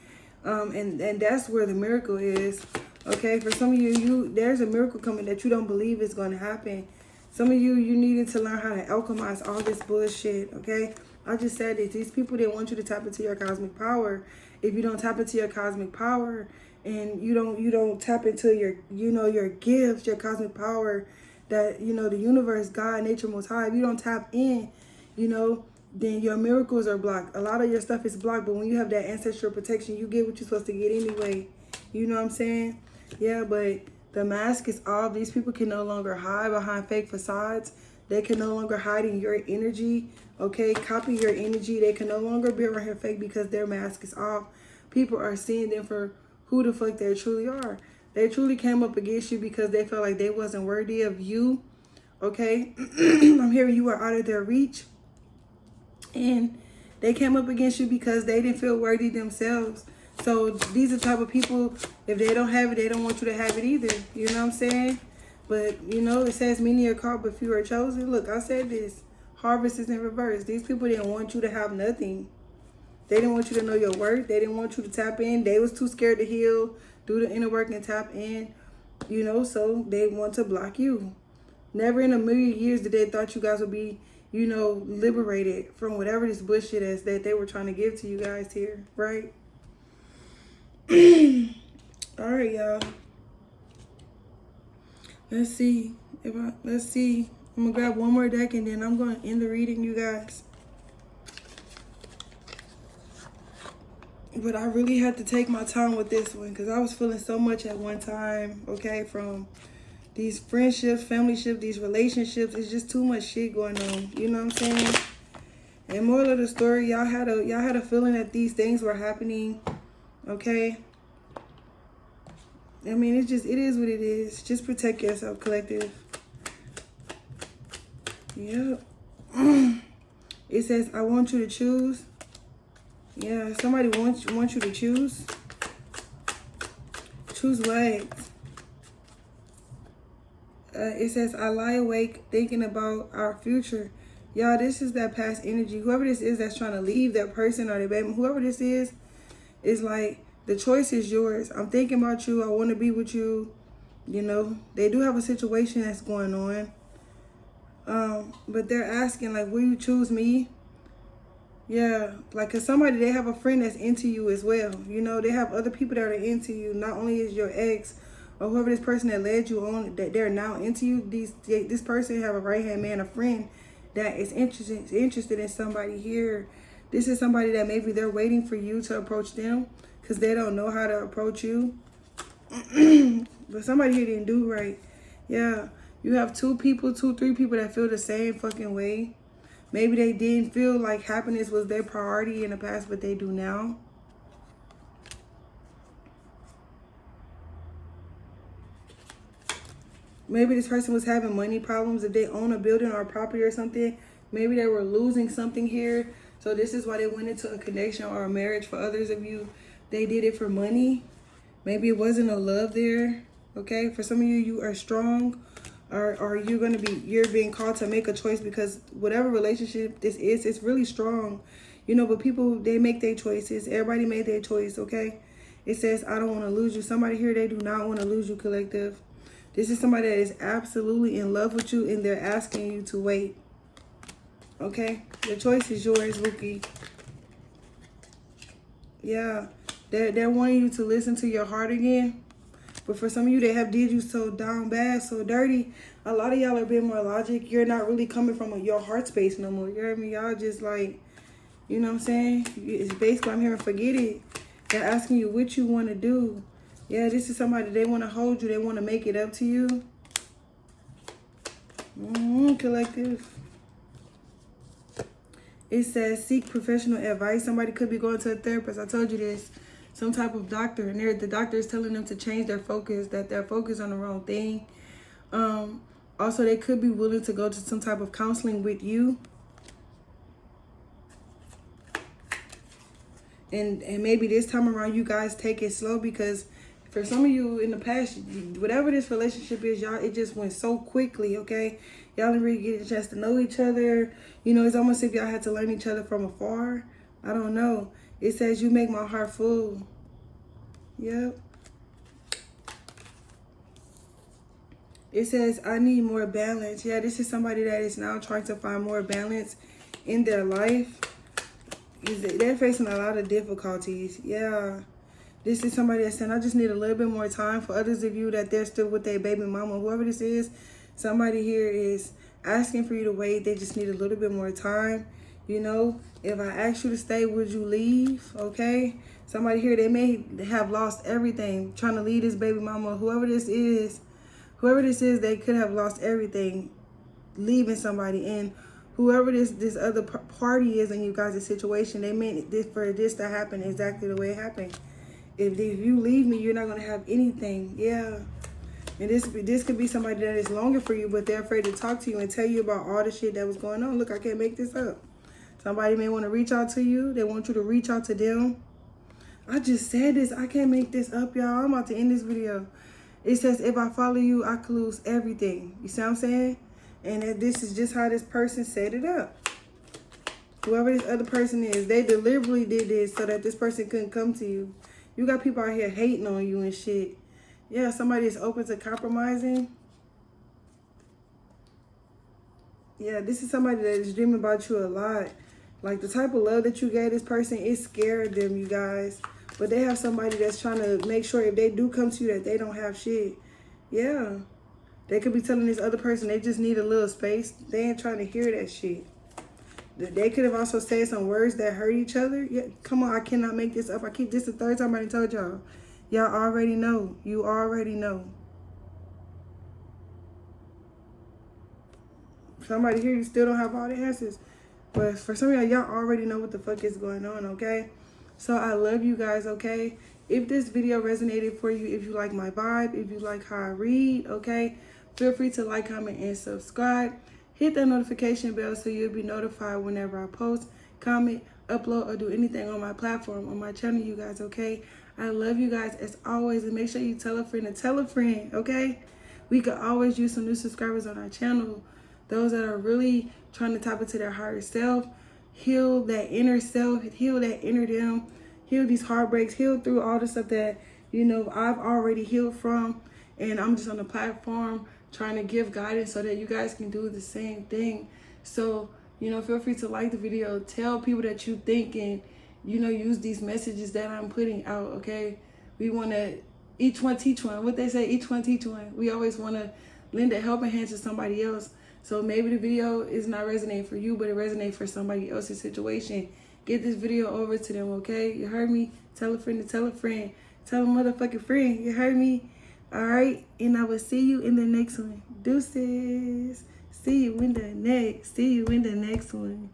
Speaker 1: And that's where the miracle is, okay? For some of you, there's a miracle coming that you don't believe is going to happen. Some of you needed to learn how to alchemize all this bullshit, okay? I just said this. These people didn't want you to tap into your cosmic power. If you don't tap into your cosmic power and you don't tap into your, your gifts, your cosmic power, that, the universe, God, nature, most high, if you don't tap in, then your miracles are blocked. A lot of your stuff is blocked, but when you have that ancestral protection, you get what you're supposed to get anyway. You know what I'm saying? Yeah, but the mask is off. These people can no longer hide behind fake facades. They can no longer hide in your energy, okay? Copy your energy. They can no longer be around here fake because their mask is off. People are seeing them for who the fuck they truly are. They truly came up against you because they felt like they wasn't worthy of you, okay? I'm hearing you are out of their reach. And they came up against you because they didn't feel worthy themselves. So these are the type of people, if they don't have it, they don't want you to have it either. You know what I'm saying? But, it says many are called, but few are chosen. Look, I said this. Harvest is in reverse. These people didn't want you to have nothing. They didn't want you to know your worth. They didn't want you to tap in. They was too scared to heal, do the inner work and tap in. So they want to block you. Never in a million years did they thought you guys would be, liberated from whatever this bullshit is that they were trying to give to you guys here, right? All right, y'all. Let's see. Let's see. I'm gonna grab one more deck and then I'm gonna end the reading, you guys. But I really had to take my time with this one because I was feeling so much at one time, okay, from these friendships, family ships, these relationships. It's just too much shit going on. You know what I'm saying? And moral of the story, y'all had a feeling that these things were happening, okay? I mean, it is what it is. Just protect yourself, collective. Yep. It says, I want you to choose. Yeah, somebody wants you to choose. Choose what? It says, I lie awake thinking about our future. Y'all, this is that past energy. Whoever this is that's trying to leave that person or their baby, whoever this is like, the choice is yours. I'm thinking about you. I want to be with you. You know, they do have a situation that's going on. But they're asking, like, will you choose me? Yeah, like, cause somebody, they have a friend that's into you as well. You know, they have other people that are into you. Not only is your ex or whoever this person that led you on, that they're now into you. This person have a right-hand man, a friend that is interested in somebody here. This is somebody that maybe they're waiting for you to approach them because they don't know how to approach you. But somebody here didn't do right. Yeah, you have 3 people that feel the same fucking way. Maybe they didn't feel like happiness was their priority in the past, but they do now. Maybe this person was having money problems. If they own a building or a property or something, maybe they were losing something here. So this is why they went into a connection or a marriage. For others of you, they did it for money. Maybe it wasn't a love there. Okay, for some of you, you are strong, or you're being called to make a choice because whatever relationship this is, it's really strong. You know, but people, they make their choices. Everybody made their choice, okay? It says, I don't want to lose you. Somebody here, they do not want to lose you, collective. This is somebody that is absolutely in love with you and they're asking you to wait. Okay? The choice is yours, Wookie. Yeah. They're wanting you to listen to your heart again. But for some of you, they have did you so down bad, so dirty. A lot of y'all are being more logic. You're not really coming from your heart space no more. You hear me? Y'all just like, you know what I'm saying? It's basically, I'm hearing forget it. They're asking you what you want to do. Yeah, this is somebody, they want to hold you. They want to make it up to you. Collective. It says, seek professional advice. Somebody could be going to a therapist. I told you this. Some type of doctor. And the doctor is telling them to change their focus, that they're focused on the wrong thing. Also, they could be willing to go to some type of counseling with you. And maybe this time around, you guys take it slow because for some of you in the past, whatever this relationship is, y'all, it just went so quickly, okay? Y'all didn't really get a chance to know each other. You know, it's almost as if y'all had to learn each other from afar. I don't know. It says, you make my heart full. Yep. It says, I need more balance. Yeah, this is somebody that is now trying to find more balance in their life. They're facing a lot of difficulties. Yeah. This is somebody that's saying, I just need a little bit more time. For others of you that they're still with their baby mama, whoever this is, somebody here is asking for you to wait. They just need a little bit more time. You know, if I ask you to stay, would you leave? Okay. Somebody here, they may have lost everything trying to leave this baby mama. Whoever this is, they could have lost everything leaving somebody. And whoever this other party is in you guys' situation, they meant this for this to happen exactly the way it happened. If you leave me, you're not going to have anything. Yeah. And this could be somebody that is longing for you, but they're afraid to talk to you and tell you about all the shit that was going on. Look, I can't make this up. Somebody may want to reach out to you. They want you to reach out to them. I just said this. I can't make this up, y'all. I'm about to end this video. It says, if I follow you, I could lose everything. You see what I'm saying? And this is just how this person set it up. Whoever this other person is, they deliberately did this so that this person couldn't come to you. You got people out here hating on you and shit. Yeah, somebody is open to compromising. Yeah, this is somebody that is dreaming about you a lot. Like the type of love that you gave this person, it scared them, you guys. But they have somebody that's trying to make sure if they do come to you that they don't have shit. Yeah. They could be telling this other person they just need a little space. They ain't trying to hear that shit. They could have also said some words that hurt each other. Yeah, come on, I cannot make this up. This the third time I told y'all. Y'all already know. You already know. Somebody here, you still don't have all the answers. But for some of y'all already know what the fuck is going on, okay? So I love you guys, okay? If this video resonated for you, if you like my vibe, if you like how I read, okay? Feel free to like, comment, and subscribe. hit that notification bell so you'll be notified whenever I post, comment, upload, or do anything on my platform, on my channel, you guys, okay? I love you guys as always, and make sure you tell a friend to tell a friend, okay? We could always use some new subscribers on our channel. Those that are really trying to tap into their higher self, heal that inner self, heal that inner them, heal these heartbreaks, heal through all the stuff that, you know, I've already healed from. And I'm just on the platform trying to give guidance so that you guys can do the same thing. So, you know, feel free to like the video, tell people that you think, and, you know, use these messages that I'm putting out, okay? We want to, each one teach one. What they say, each one teach one. We always want to lend a helping hand to somebody else. So maybe the video is not resonating for you, but it resonates for somebody else's situation. Get this video over to them, okay? You heard me? Tell a friend to tell a friend. Tell a motherfucking friend. You heard me? All right? And I will see you in the next one. Deuces. See you in the next one.